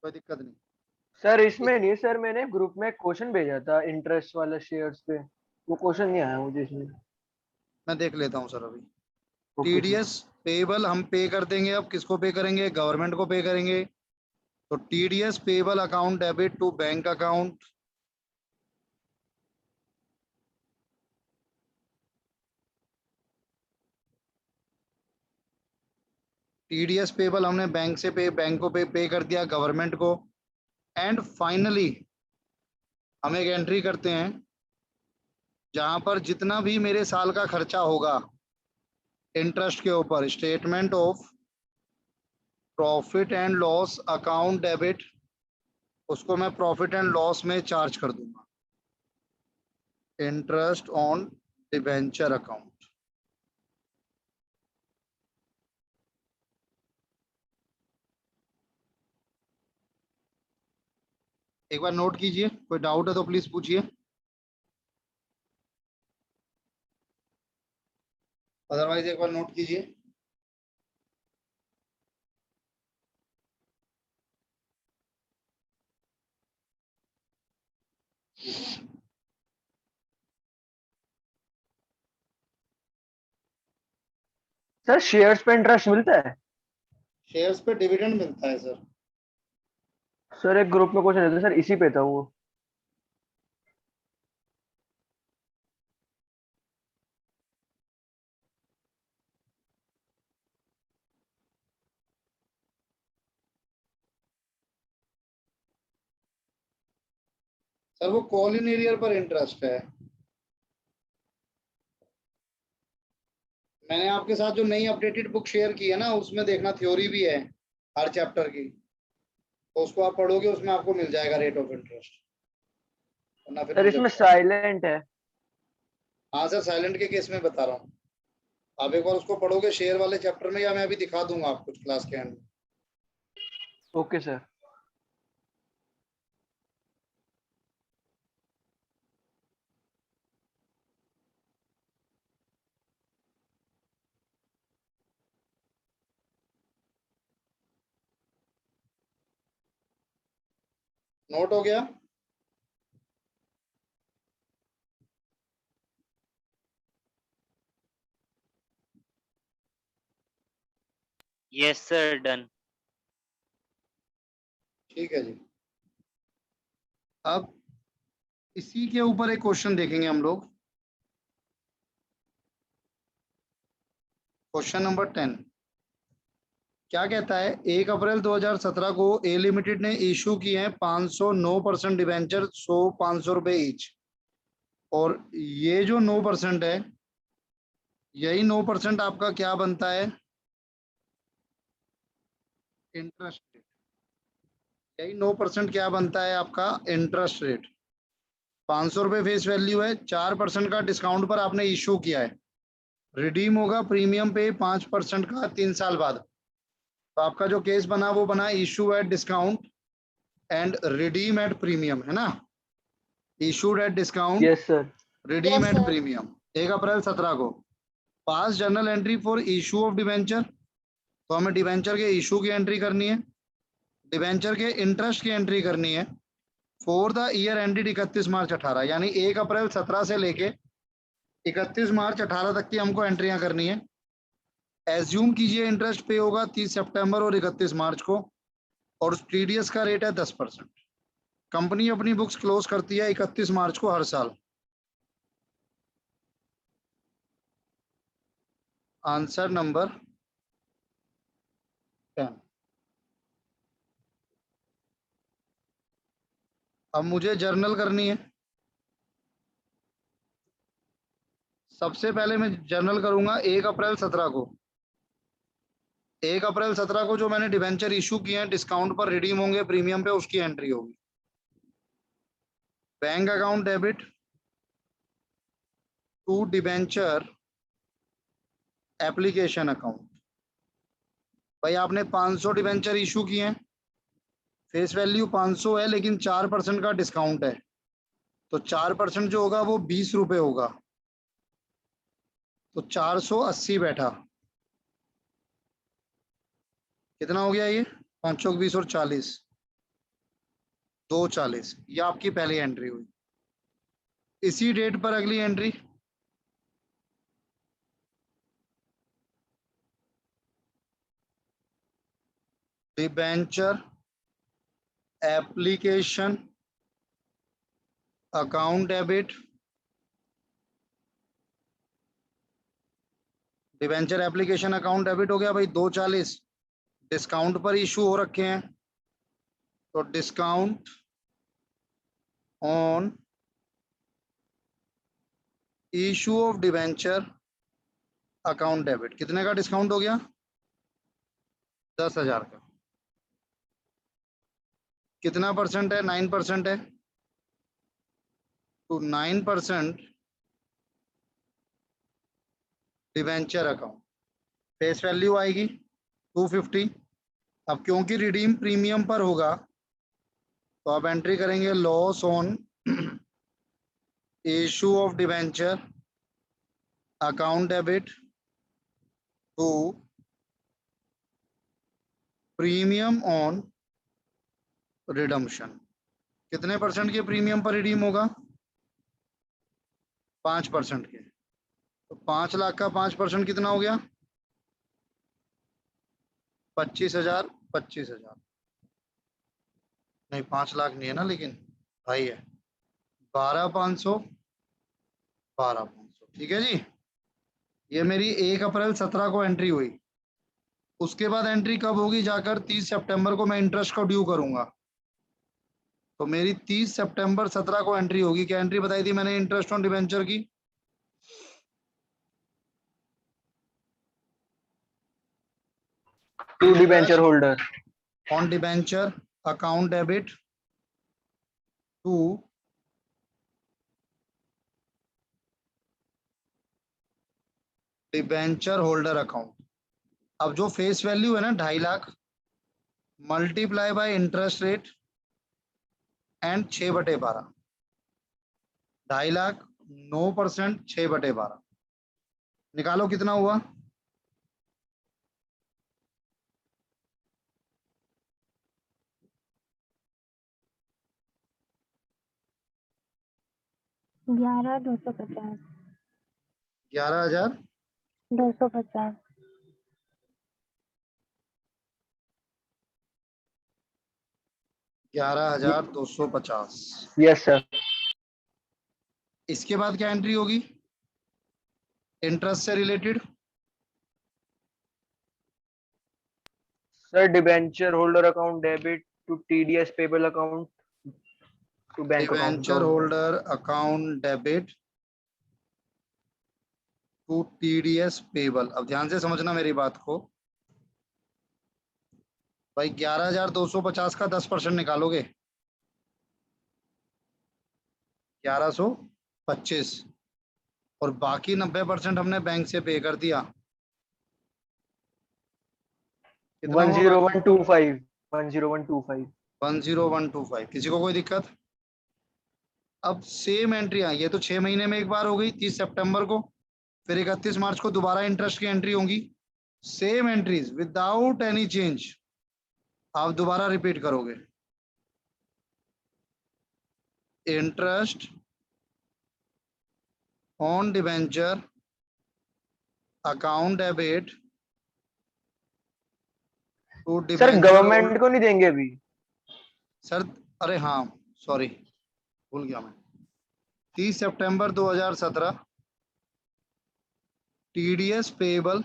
कोई दिक्कत नहीं। सर इसमें नहीं, सर मैंने ग्रुप में क्वेश्चन भेजा था इंटरेस्ट वाला शेयर्स पे, वो क्वेश्चन नहीं आया मुझे इसमें। मैं देख लेता हूँ सर अभी। Okay sir. टीडीएस पेबल हम पे कर देंगे, अब किसको पे करेंगे? गवर्नमेंट को पे करेंगे। तो TDS payable account debit to bank account, TDS payable हमने बैंक से बैंक को पे कर दिया, गवर्नमेंट को। एंड फाइनली हम एक एंट्री करते हैं जहां पर जितना भी मेरे साल का खर्चा होगा इंटरेस्ट के ऊपर, statement of profit and loss account debit, उसको मैं प्रॉफिट एंड लॉस में चार्ज कर दूंगा, इंटरेस्ट ऑन डिबेंचर अकाउंट। एक बार नोट कीजिए, कोई डाउट है तो प्लीज पूछिए, अदरवाइज एक बार नोट कीजिए। सर शेयर्स पे इंटरेस्ट मिलता है? शेयर्स पे डिविडेंड मिलता है सर। सर एक ग्रुप में क्वेश्चन रहता है सर, इसी पे था वो। सर वो कॉलिन एरियर पर इंटरेस्ट है। मैंने आपके साथ जो नई अपडेटेड बुक शेयर की है ना, उसमें देखना थ्योरी भी है हर चैप्टर की, तो उसको आप पढ़ोगे, उसमें आपको मिल जाएगा रेट ऑफ इंटरेस्ट, वरना फिर सर मुझे इसमें बताओ। साइलेंट है। हाँ सर, साइलेंट के केस में बता रहा हूँ, आप एक बार उसको पढ़ोगे शेयर वाले चैप्टर में, या मैं अभी दिखा दूंगा आपको क्लास के एंड में। Okay sir. नोट हो गया? yes sir, done. ठीक है जी। अब इसी के ऊपर एक क्वेश्चन देखेंगे हम लोग, क्वेश्चन नंबर 10। क्या कहता है? 1 अप्रैल 2017 को ए लिमिटेड ने इशू किए हैं 509% डिवेंचर, 500 रुपए ईच, और ये जो 9% है, यही 9% आपका क्या बनता है? Interest rate. यही 9% क्या बनता है आपका? Interest rate. 500 रुपए फेस वैल्यू है, 4% का डिस्काउंट पर आपने इशू किया है, रिडीम होगा प्रीमियम पे 5% का 3 साल बाद। तो आपका जो केस बना वो बना issue at discount and redeem at premium, है ना? Issued at discount, yes sir. Redeem Yes, at sir. Premium. 1 April 17 को pass journal entry for issue of debenture, तो हमें डिवेंचर के इशू की एंट्री करनी है, डिवेंचर के इंटरेस्ट की एंट्री करनी है for the year ended 31 March 18, यानी 1 अप्रैल 17 से लेके 31 मार्च 18 तक की हमको एंट्रियां करनी है। एज्यूम कीजिए इंटरेस्ट पे होगा 30 सितंबर और 31 मार्च को, और टीडीएस का रेट है 10%। कंपनी अपनी बुक्स क्लोज करती है 31 मार्च को हर साल। Answer number 10। अब मुझे जर्नल करनी है। सबसे पहले मैं जर्नल करूंगा 1 अप्रैल 17 को, 1 अप्रैल 17 को जो मैंने डिबेंचर इशू किए हैं डिस्काउंट पर रिडीम होंगे प्रीमियम पे, उसकी एंट्री होगी। Bank account debit to debenture application account. भाई आपने 500 डिबेंचर इशू किए हैं, फेस वैल्यू 500 है लेकिन 4% का डिस्काउंट है, तो 4% जो होगा वो 20 रुपए होगा, तो 480 बैठा। कितना हो गया ये? 5 चौक 20 और 40, 240। ये आपकी पहली एंट्री हुई। इसी डेट पर अगली entry debenture application account debit. Debenture application account debit हो गया भाई 240, डिस्काउंट पर इशू हो रखे हैं, तो discount on issue of debenture account debit. कितने का डिस्काउंट हो गया? 10,000 का। कितना परसेंट है? 9% है, तो 9% डिबेंचर अकाउंट। फेस वैल्यू आएगी 250। अब क्योंकि रिडीम प्रीमियम पर होगा तो आप एंट्री करेंगे loss on issue of debenture account debit to premium on redemption. कितने परसेंट के प्रीमियम पर रिडीम होगा? 5% के। तो 5 लाख का 5% कितना हो गया? 25,000। 25,000 नहीं, 5 लाख नहीं है ना, लेकिन भाई है 12,500। 12,500 ठीक है जी। ये मेरी 1 अप्रैल 17 को एंट्री हुई। उसके बाद एंट्री कब होगी? जाकर 30 सितंबर को मैं इंटरेस्ट को ड्यू करूंगा, तो मेरी 30 सितंबर 17 को एंट्री होगी। क्या एंट्री बताई थी मैंने इंटरेस्ट ऑन डिबेंचर की? To debenture holder on debenture account debit to debenture holder account. अब जो फेस वैल्यू है ना 2.5 lakh multiply by interest rate and 6/12। 2.5 lakh 9%, 6/12 निकालो कितना हुआ? ग्यारह 250। 11,000 250। 11,250। Yes sir. इसके बाद क्या एंट्री होगी इंटरेस्ट से related? Sir debenture holder account debit to TDS payable account to bank account. Debenture holder account debit to TDS payable. अब ध्यान से समझना मेरी बात को भाई, 11,250 का 10% निकालोगे 1125, और बाकी 90% हमने बैंक से पे कर दिया। कितना हुआ बाकी? 10125 10125। 10125। किसी को कोई दिक्कत? अब सेम एंट्री आई, ये तो 6 महीने में एक बार हो गई 30 सितंबर को, फिर 31 मार्च को दोबारा इंटरेस्ट की एंट्री होगी। Same entries without any change आप दोबारा रिपीट करोगे। Interest on debenture account debit to sir debenture. Government को नहीं देंगे अभी? सर अरे हाँ सॉरी, भूल गया मैं। 30 सितंबर 2017 TDS payable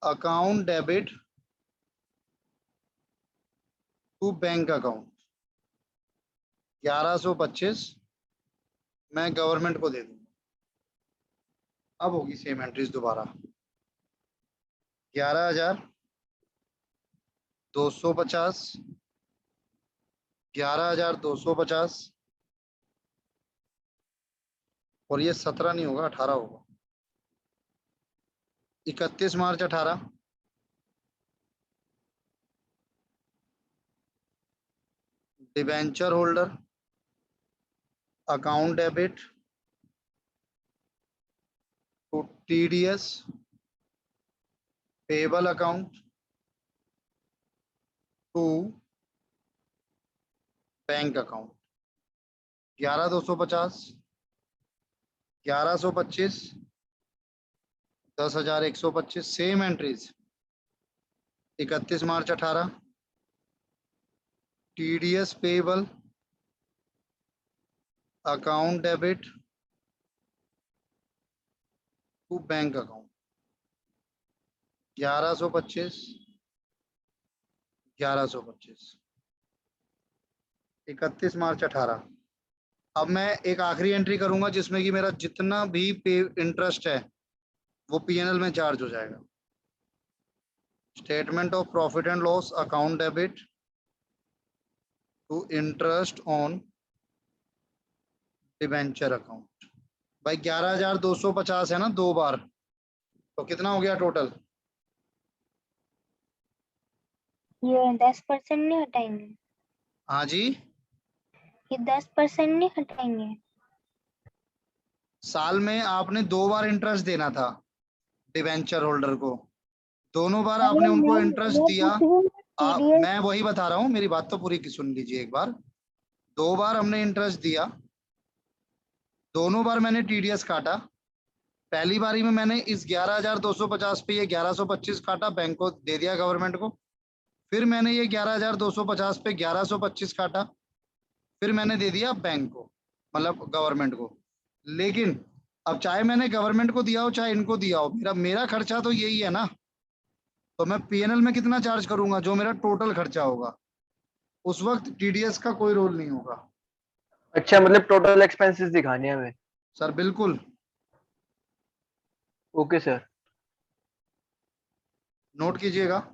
account debit to bank account 1125 मैं गवर्नमेंट को दे दूंगा। अब होगी सेम एंट्रीज दोबारा। 11,250, 11,250, और ये 17 नहीं होगा, 18 होगा। 31 March 18, debenture holder account debit to TDS payable account to bank account. 11,250, 1125, 10,125, same entries. 31 March 18, TDS payable account debit to bank account. 1125, 1125, 31 March 18। अब मैं एक आखिरी एंट्री करूंगा जिसमें कि मेरा जितना भी पे इंटरेस्ट है वो PNL में चार्ज हो जाएगा। Statement of profit and loss account debit to interest on debenture account. भाई 11,250 है ना, 2 बार, तो कितना हो गया टोटल? ये 10% नहीं हटाएंगे? हाँ जी, ये 10% नहीं हटाएंगे? साल में आपने 2 बार इंटरेस्ट देना था डिबेंचर होल्डर को, दोनों बार आपने उनको इंटरेस्ट दिया। TDS मैं वही बता रहा हूँ, मेरी बात तो पूरी सुन लीजिए एक बार। 2 बार हमने इंटरेस्ट दिया, दोनों बार मैंने TDS काटा। पहली बारी में मैंने इस 11,250 पे ये 1,125 काटा, बैंक को दे दिया गवर्नमेंट को। फिर मैंने ये 11,250 पे 1,125 काटा, फिर मैंने दे दिया बैंक को, मतलब गवर्नमेंट को। लेकिन अब चाहे मैंने गवर्नमेंट को दिया हो चाहे इनको दिया हो, मेरा मेरा खर्चा तो यही है ना। तो मैं PNL में कितना चार्ज करूंगा? जो मेरा टोटल खर्चा होगा, उस वक्त TDS का कोई रोल नहीं होगा। अच्छा, मतलब टोटल एक्सपेंसेस दिखाने हैं हमें। सर बिल्कुल, ओके सर। नोट कीजिएगा।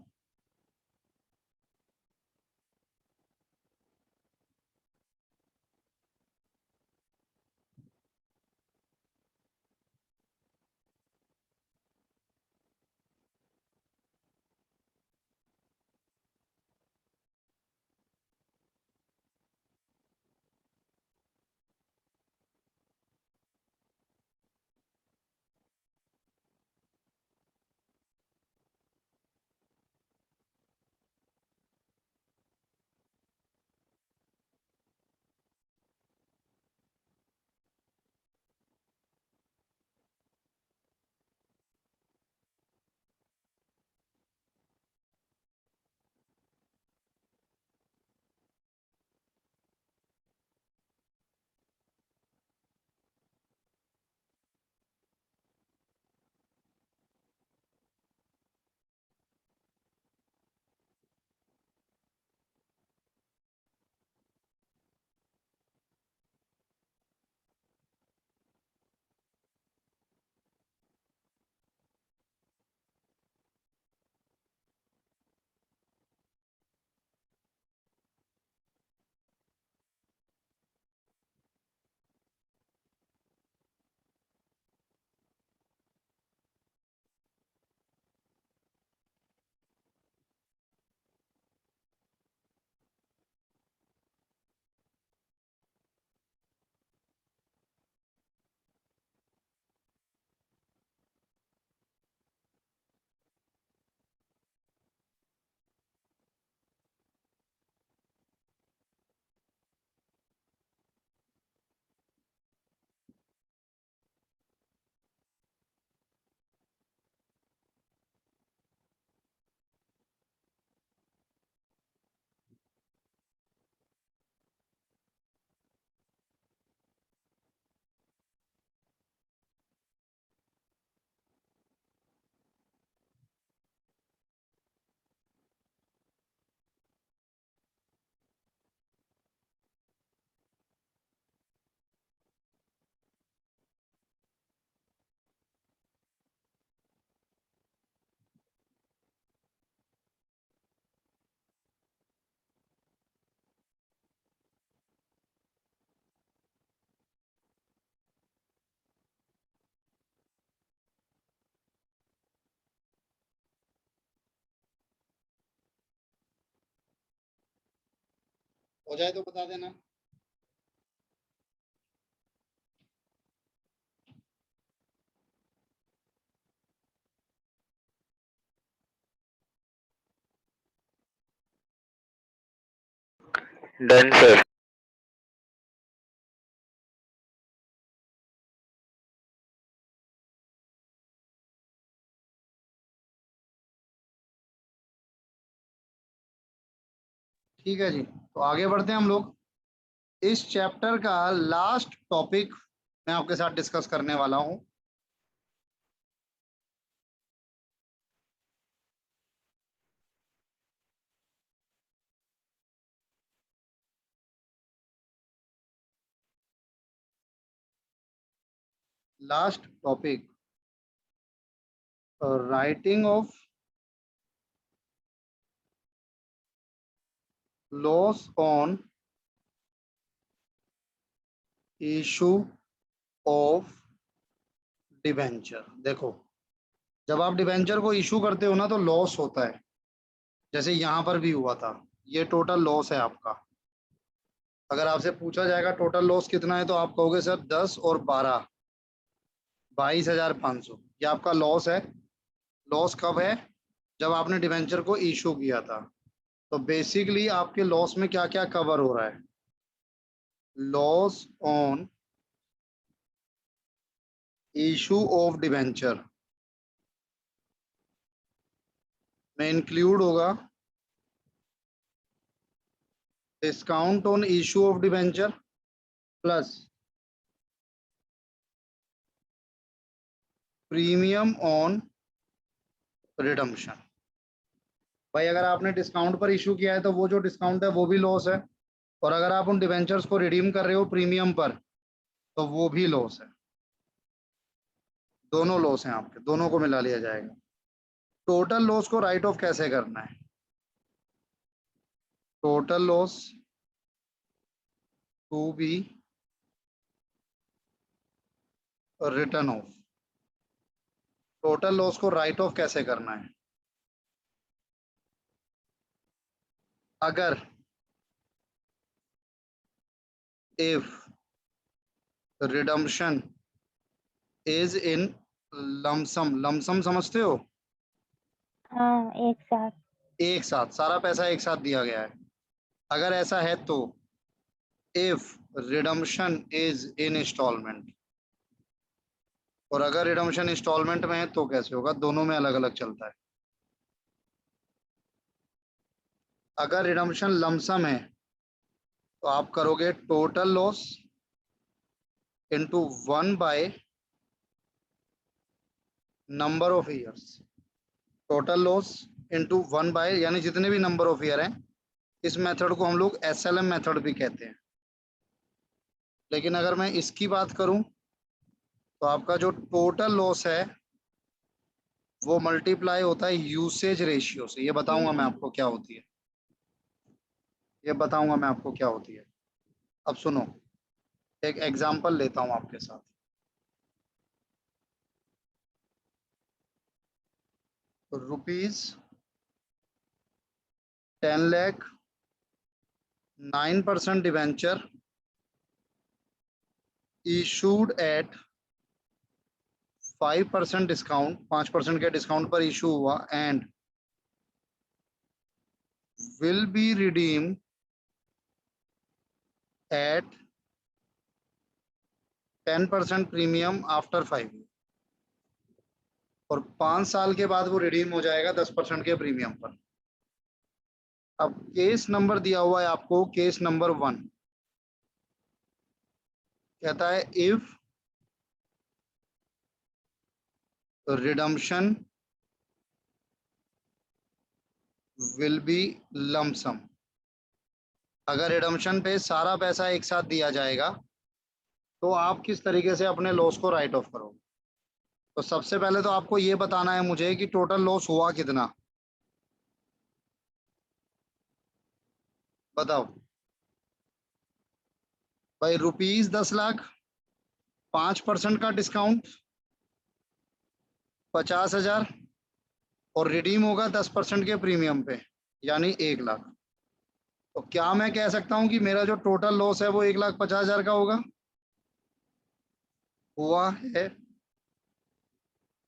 हो जाए तो बता देना। Done, sir. ठीक है जी, तो आगे बढ़ते हैं हम लोग। इस चैप्टर का लास्ट टॉपिक मैं आपके साथ डिस्कस करने वाला हूं। Last topic, writing of loss on issue of debenture. देखो, जब आप डिबेंचर को इशू करते हो ना तो लॉस होता है, जैसे यहां पर भी हुआ था। ये टोटल लॉस है आपका। अगर आपसे पूछा जाएगा टोटल लॉस कितना है तो आप कहोगे सर 10 और 12, 22,500। ये आपका लॉस है। लॉस कब है? जब आपने डिबेंचर को इशू किया था। तो बेसिकली आपके लॉस में क्या क्या कवर हो रहा है? Loss on issue of debenture में इंक्लूड होगा discount on issue of debenture plus premium on redemption. भाई अगर आपने डिस्काउंट पर इशू किया है तो वो जो डिस्काउंट है वो भी लॉस है, और अगर आप उन डिबेंचर्स को रिडीम कर रहे हो प्रीमियम पर तो वो भी लॉस है। दोनों लॉस हैं आपके, दोनों को मिला लिया जाएगा। टोटल लॉस को राइट ऑफ कैसे करना है? Total loss to be written off. Total loss को राइट ऑफ कैसे करना है? अगर if redemption is in lump sum. Lump sum समझते हो? हाँ, एक साथ। एक साथ सारा पैसा एक साथ दिया गया है। अगर ऐसा है तो if redemption is in instalment, और अगर रिडम्पशन इंस्टॉलमेंट में है तो कैसे होगा? दोनों में अलग अलग चलता है। अगर रिडम्पशन लमसम है तो आप करोगे total loss into 1 by number of years. Total loss into 1 by, यानी जितने भी नंबर ऑफ ईयर हैं। इस मेथड को हम लोग एसएलएम मेथड भी कहते हैं। लेकिन अगर मैं इसकी बात करूं तो आपका जो टोटल लॉस है वो मल्टीप्लाई होता है यूसेज रेशियो से। ये बताऊंगा मैं आपको क्या होती है, ये बताऊंगा मैं आपको क्या होती है। अब सुनो, एक एग्जांपल लेता हूं आपके साथ। Rupees 10 lakh 9% debenture issued at 5% discount, 5% के डिस्काउंट पर इशू हुआ, and will be redeem at 10% premium after 5 year. और 5 साल के बाद वो रिडीम हो जाएगा 10% के प्रीमियम पर। अब केस नंबर दिया हुआ है आपको, केस नंबर 1 कहता है if redemption will B lump sum. अगर रिडम्पशन पे सारा पैसा एक साथ दिया जाएगा तो आप किस तरीके से अपने लॉस को राइट ऑफ करोगे? तो सबसे पहले तो आपको ये बताना है मुझे कि टोटल लॉस हुआ कितना। बताओ भाई। रुपीज 10 लाख, 5% का डिस्काउंट 50,000, और रिडीम होगा 10% के प्रीमियम पे, यानी 1 लाख। तो क्या मैं कह सकता हूं कि मेरा जो टोटल लॉस है वो 1,50,000 का होगा? हुआ है?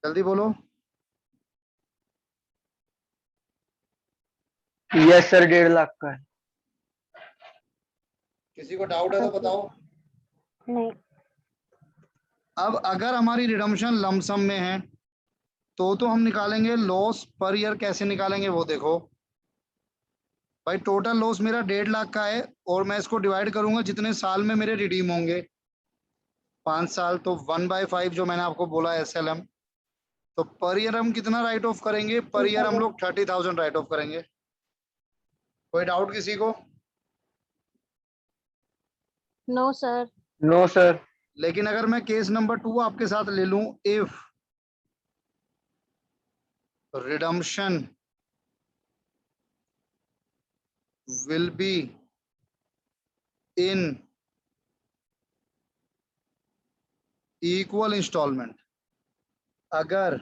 जल्दी बोलो। यस सर, 1.5 लाख का है। किसी को डाउट है तो बताओ। नहीं। अब अगर हमारी रिडम्पशन लमसम में है तो हम निकालेंगे लॉस पर ईयर। कैसे निकालेंगे वो देखो। भाई टोटल लॉस मेरा 1.5 लाख का है और मैं इसको डिवाइड करूंगा जितने साल में मेरे रिडीम होंगे। 5 साल, तो 1/5 जो मैंने आपको बोला SLM। तो पर ईयर हम कितना राइट ऑफ करेंगे? पर ईयर हम लोग 30,000 राइट ऑफ करेंगे। कोई डाउट किसी को? No sir. No sir. लेकिन अगर मैं केस नंबर 2 आपके साथ ले लूं, if redemption will be in equal instalment, अगर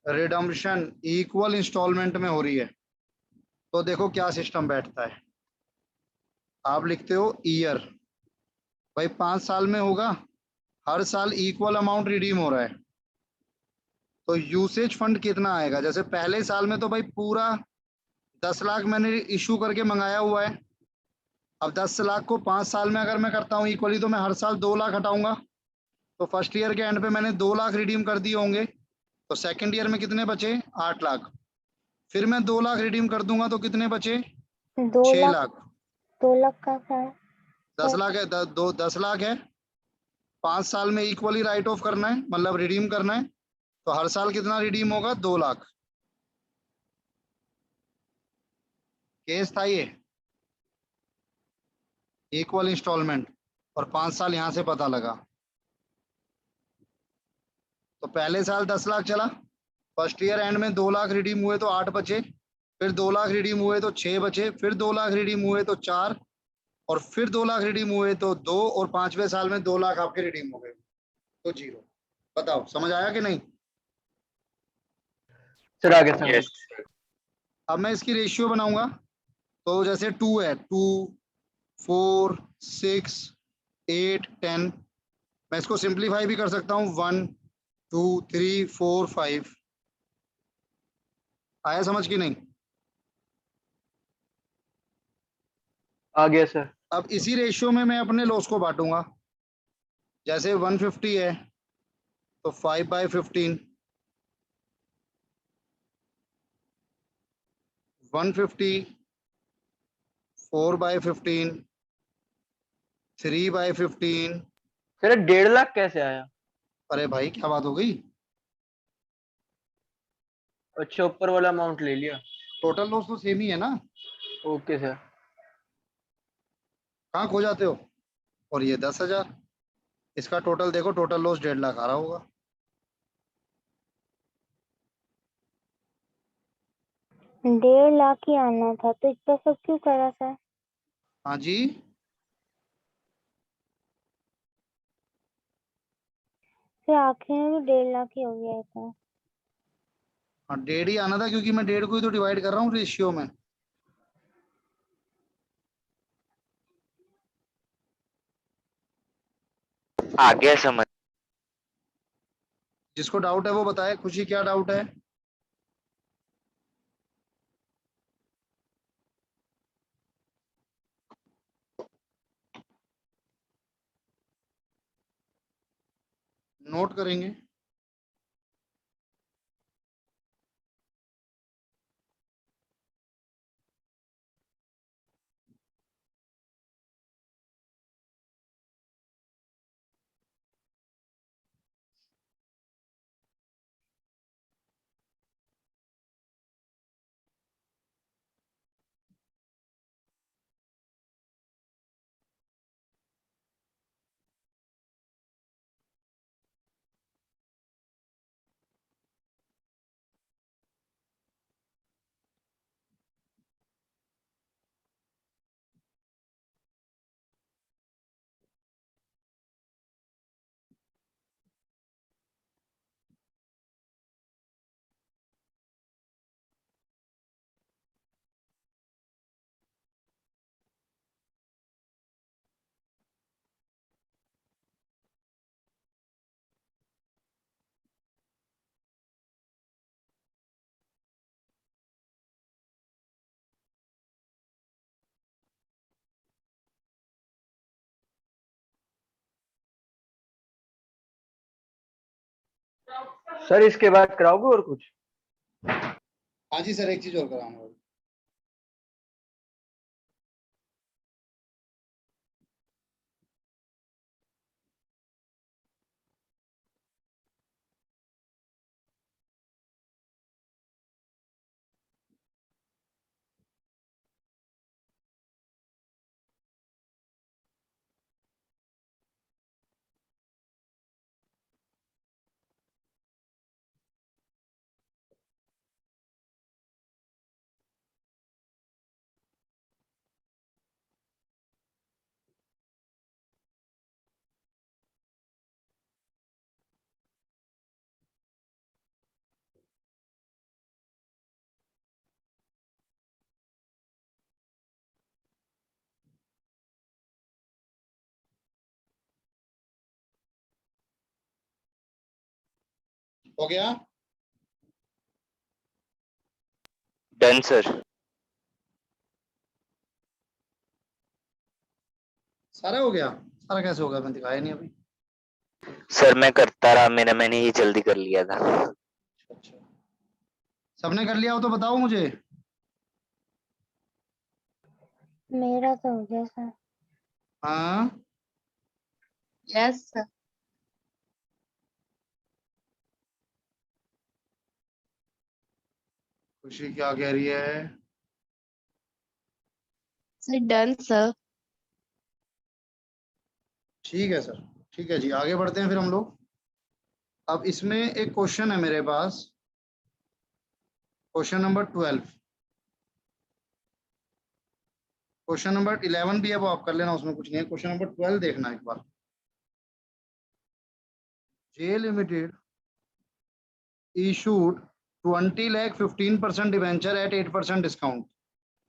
रिडम्पशन इक्वल इंस्टॉलमेंट में हो रही है तो देखो क्या सिस्टम बैठता है। आप लिखते हो ईयर, भाई 5 साल में होगा, हर साल इक्वल अमाउंट रिडीम हो रहा है, तो यूसेज फंड कितना आएगा? जैसे पहले साल में तो भाई पूरा 10 लाख मैंने इशू करके मंगाया हुआ है। अब 10 लाख को 5 साल में अगर मैं करता हूँ इक्वली, तो मैं हर साल 2 लाख हटाऊंगा। तो फर्स्ट ईयर के एंड पे मैंने 2 लाख रिडीम कर दिए होंगे, तो सेकंड ईयर में कितने बचे? 8 लाख। फिर मैं 2 लाख रिडीम कर दूंगा तो कितने बचे? 2 छह लाख। लाख 2 लाख का क्या है? 10 लाख है, 10 लाख है। 5 साल में इक्वली राइट ऑफ करना है, मतलब रिडीम करना है, तो हर साल कितना रिडीम होगा? 2 लाख। केस था ये, इक्वल इंस्टॉलमेंट, और 5 साल यहां से पता लगा। तो पहले साल 10 लाख चला, फर्स्ट ईयर एंड में 2 लाख रिडीम हुए तो 8 बचे, फिर 2 लाख रिडीम हुए तो 6 बचे, फिर 2 लाख रिडीम हुए तो 4, और फिर 2 लाख रिडीम हुए तो 2, और 5वें साल में 2 लाख आपके रिडीम हो गए तो 0। बताओ समझ आया कि नहीं? सर आगे समझ। यस। अब मैं इसकी रेशियो बनाऊंगा। तो जैसे 2 है, 2, 4, 6, 8, 10। मैं इसको सिंप्लीफाई भी कर सकता हूँ, 1, 2, 3, 4, 5। आया समझ की नहीं? आ गया सर। अब इसी रेशियो में मैं अपने लॉस को बांटूंगा। जैसे 150 है तो 5/15, 150, 4/15, 3/15। सर 1.5 लाख कैसे आया? अरे भाई क्या बात हो गई? अच्छा, ऊपर वाला अमाउंट ले लिया। टोटल लॉस तो सेम ही है ना। Okay sir. कहाँ खो जाते हो? और ये 10,000, इसका टोटल देखो, टोटल लॉस 1.5 लाख आ रहा होगा। 1.5 लाख ही आना था तो इतना सब क्यों करा सर? हाँ जी। फिर आखिर में भी 1.5 लाख ही हो गया था। हाँ 1.5 ही आना था, क्योंकि मैं 1.5 को ही तो डिवाइड कर रहा हूँ रेशियो में। आ गया समझ। जिसको डाउट है वो बताए। खुशी क्या डाउट है? नोट करेंगे। सर इसके बाद कराओगे और कुछ? हाँ जी सर, एक चीज और कराऊंगा। हो गया? Done sir. सारा हो गया? सारा कैसे होगा, मैंने दिखाया नहीं अभी। सर मैं करता रहा, मैंने ये जल्दी कर लिया था। अच्छा, सबने कर लिया हो तो बताओ मुझे। मेरा तो हो गया सर। हाँ, यस सर। खुशी क्या कह रही है? Sir done sir. ठीक है सर, ठीक है जी, आगे बढ़ते हैं फिर हम लोग। अब इसमें एक क्वेश्चन है मेरे पास, क्वेश्चन नंबर 12। क्वेश्चन नंबर 11 भी है, वो आप कर लेना, उसमें कुछ नहीं है। क्वेश्चन नंबर 12 देखना एक बार। J limited issued 20 lakh 15% debenture at 8% discount.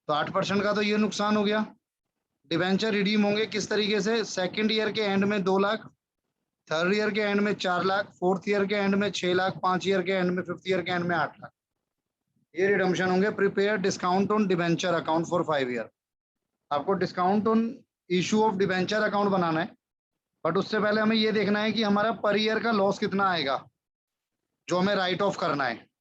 तो 8% का तो ये नुकसान हो गया। डिवेंचर रिडीम होंगे किस तरीके से? सेकंड ईयर के एंड में 2 लाख, थर्ड ईयर के एंड में 4 लाख, फोर्थ ईयर के एंड में 6 लाख, 5 ईयर के एंड में, फिफ्थ ईयर के एंड में 8 लाख। ये रिडम्पशन होंगे। Prepare discount on debenture account for 5 year. आपको discount on issue of debenture account बनाना है, बट उससे पहले हमें ये देखना है कि हमारा पर ईयर का लॉस कितना आएगा जो हमें राइट ऑफ करना है।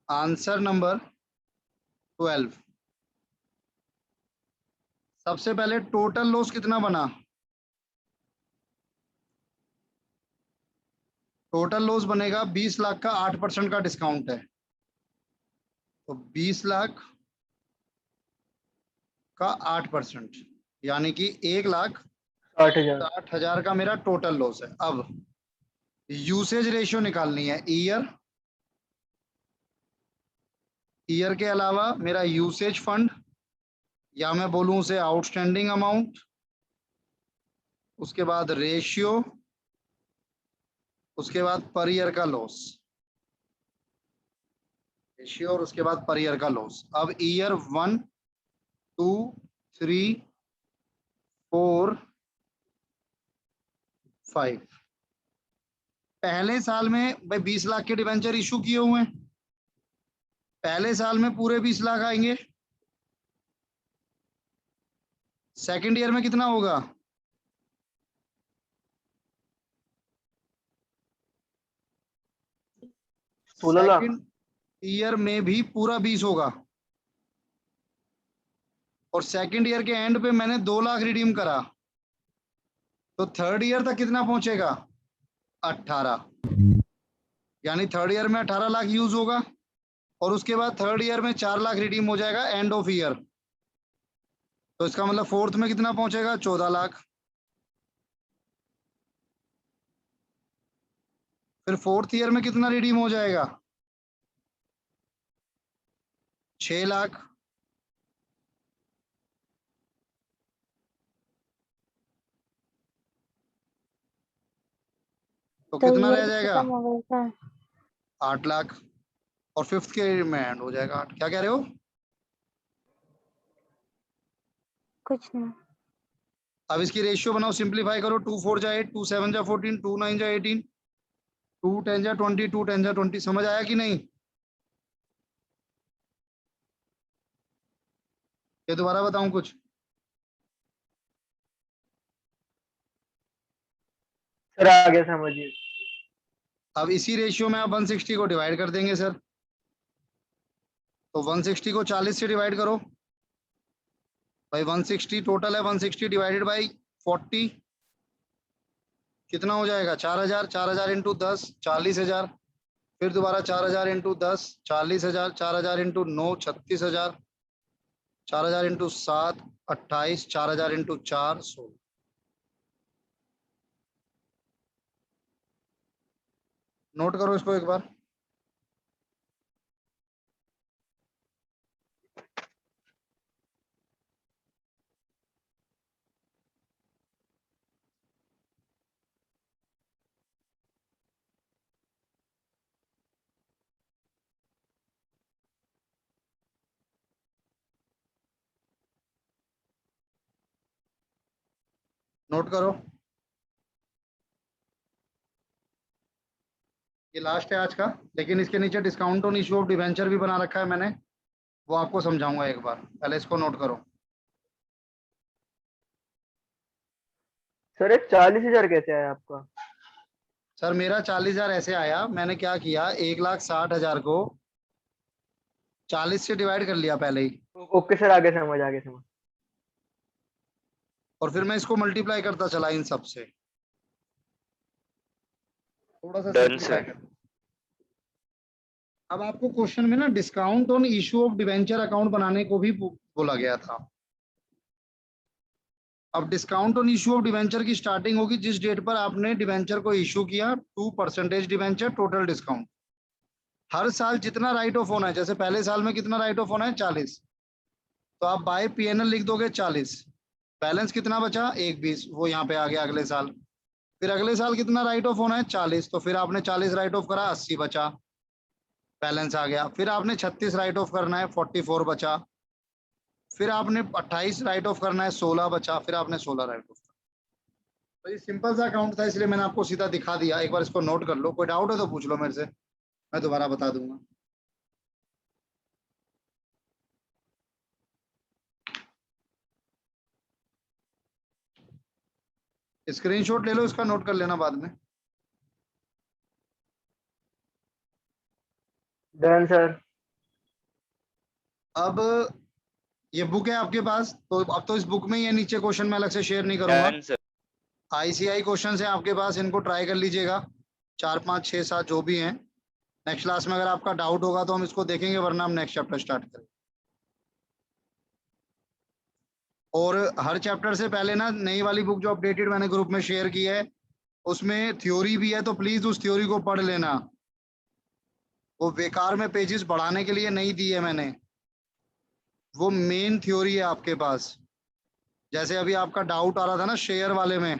Answer number 12। सबसे पहले टोटल लॉस कितना बना? टोटल लॉस बनेगा 20 लाख का 8% का डिस्काउंट है, तो 20 लाख का 8%, यानी कि 60,000। 1,60,000 का मेरा टोटल लॉस है। अब यूसेज रेशियो निकालनी है। ईयर के अलावा मेरा यूसेज फंड, या मैं बोलूं उसे आउटस्टैंडिंग अमाउंट, उसके बाद रेशियो, उसके बाद पर ईयर का लॉस। रेशियो और उसके बाद पर ईयर का लॉस। अब ईयर 1, 2, 3, 4, 5। पहले साल में भाई 20 लाख के डिवेंचर इशू किए हुए हैं, पहले साल में पूरे 20 लाख आएंगे। सेकंड ईयर में कितना होगा? सोलह लाख। सेकंड ईयर में भी पूरा 20 होगा, और सेकंड ईयर के एंड पे मैंने 2 लाख रिडीम करा, तो थर्ड ईयर तक कितना पहुंचेगा? 18। यानी थर्ड ईयर में 18 लाख यूज होगा, और उसके बाद थर्ड ईयर में 4 लाख रिडीम हो जाएगा एंड ऑफ ईयर। तो इसका मतलब फोर्थ में कितना पहुंचेगा? 14 लाख। फिर फोर्थ ईयर में कितना रिडीम हो जाएगा? 6 लाख। तो तो कितना रह ईयर जाएगा? खत्म हो गया सर। 8 लाख। और फिफ्थ के में एंड हो जाएगा 8। क्या कह रहे हो? कुछ नहीं। अब इसकी रेशियो बनाओ, सिंप्लीफाई करो। 2 4 जा 8, 2 7 जा 14, 2 9 जा 18, 2 10 जा 20, 2 10 जा 20। समझ आया कि नहीं? ये दोबारा बताऊं कुछ? सर आ गया समझिए। अब इसी रेशियो में आप 160 को डिवाइड कर देंगे सर। तो 160 को 40 से डिवाइड करो भाई। 160 टोटल है, 160 डिवाइडेड बाई 40 कितना हो जाएगा? 4000। 4000 इंटू 10 40,000। फिर दोबारा 4000 into 10 40,000। 4000 into 9 36,000। 4000 into 7 28। 4000 into 4 16। Note करो इसको एक बार। नोट करो। ये लास्ट है आज का, लेकिन इसके नीचे discount on issue of debenture भी बना रखा है मैंने, वो आपको समझाऊंगा एक बार, पहले इसको नोट करो। सर ये 40,000 कैसे आया आपका? सर मेरा 40,000 ऐसे आया, मैंने क्या किया, 1,60,000 को 40 से डिवाइड कर लिया पहले ही, ओके सर, आगे समझ, आगे समझ। और फिर मैं इसको मल्टीप्लाई करता चला इन सब से। थोड़ा सा Done, सिंप्लीफाई sir. कर। अब आपको क्वेश्चन में ना discount on issue of debenture account बनाने को भी बोला गया था। अब discount on issue of debenture की स्टार्टिंग होगी जिस डेट पर आपने डिवेंचर को इशू किया, 2% डिवेंचर टोटल डिस्काउंट। हर साल जितना राइट ऑफ होना है, जैसे पहले साल में कितना राइट ऑफ होना है 40, तो आप बाय पीएनएल लिख दोगे 40। बैलेंस कितना बचा? 1,20, वो यहाँ पे आ गया अगले साल। फिर अगले साल कितना राइट ऑफ होना है? 40, तो फिर आपने 40 राइट ऑफ करा, 80 बचा, बैलेंस आ गया। फिर आपने 36 राइट ऑफ करना है, 44 बचा। फिर आपने 28 राइट ऑफ करना है, 16 बचा। फिर आपने 16 राइट ऑफ करना। तो ये सिंपल सा अकाउंट था, इसलिए मैंने आपको सीधा दिखा दिया। एक बार इसको नोट कर लो, कोई डाउट है तो पूछ लो मेरे से, मैं दोबारा बता दूंगा। स्क्रीनशॉट ले लो इसका, नोट कर लेना बाद में। Done sir. अब ये बुक है आपके पास, तो अब तो इस बुक में ही है, नीचे क्वेश्चन मैं अलग से शेयर नहीं करूंगा। Done, sir. आईसीआई क्वेश्चन है आपके पास, इनको ट्राई कर लीजिएगा, 4 5 6 7 जो भी हैं। नेक्स्ट क्लास में अगर आपका डाउट होगा तो हम इसको देखेंगे, वरना हम नेक्स्ट चैप्टर स्टार्ट करेंगे। और हर चैप्टर से पहले ना नई वाली बुक जो अपडेटेड मैंने ग्रुप में शेयर की है, उसमें थ्योरी भी है, तो प्लीज उस थ्योरी को पढ़ लेना। वो बेकार में पेजेस बढ़ाने के लिए नहीं दी है मैंने, वो मेन थ्योरी है आपके पास। जैसे अभी आपका डाउट आ रहा था ना शेयर वाले में,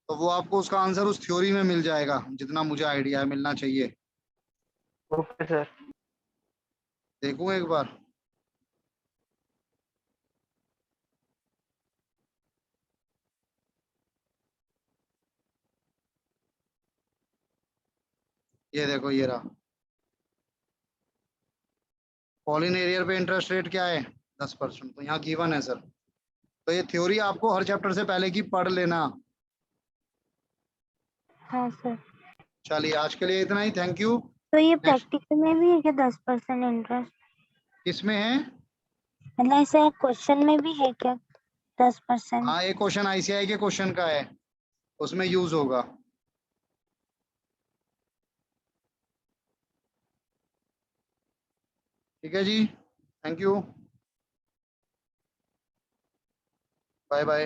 तो वो आपको उसका आंसर उस थ्योरी में मिल जाएगा, जितना मुझे आइडिया है मिलना चाहिए। Okay sir. देखूं एक बार। ये देखो, ये रहा। पॉलिन एरियर पे इंटरेस्ट रेट क्या है? 10%, तो यहाँ गिवन है सर। तो ये थ्योरी आपको हर चैप्टर से पहले की पढ़ लेना। हाँ सर। चलिए आज के लिए इतना ही, थैंक यू। तो ये नेक्स्ट प्रैक्टिकल में भी है क्या 10% इंटरेस्ट? किसमें है? मतलब ऐसे क्वेश्चन में भी है क्या 10%? हाँ, एक क्वेश्चन आईसीआई के क्वेश्चन का है, उसमें यूज होगा। ठीक है जी, थैंक यू, बाय बाय।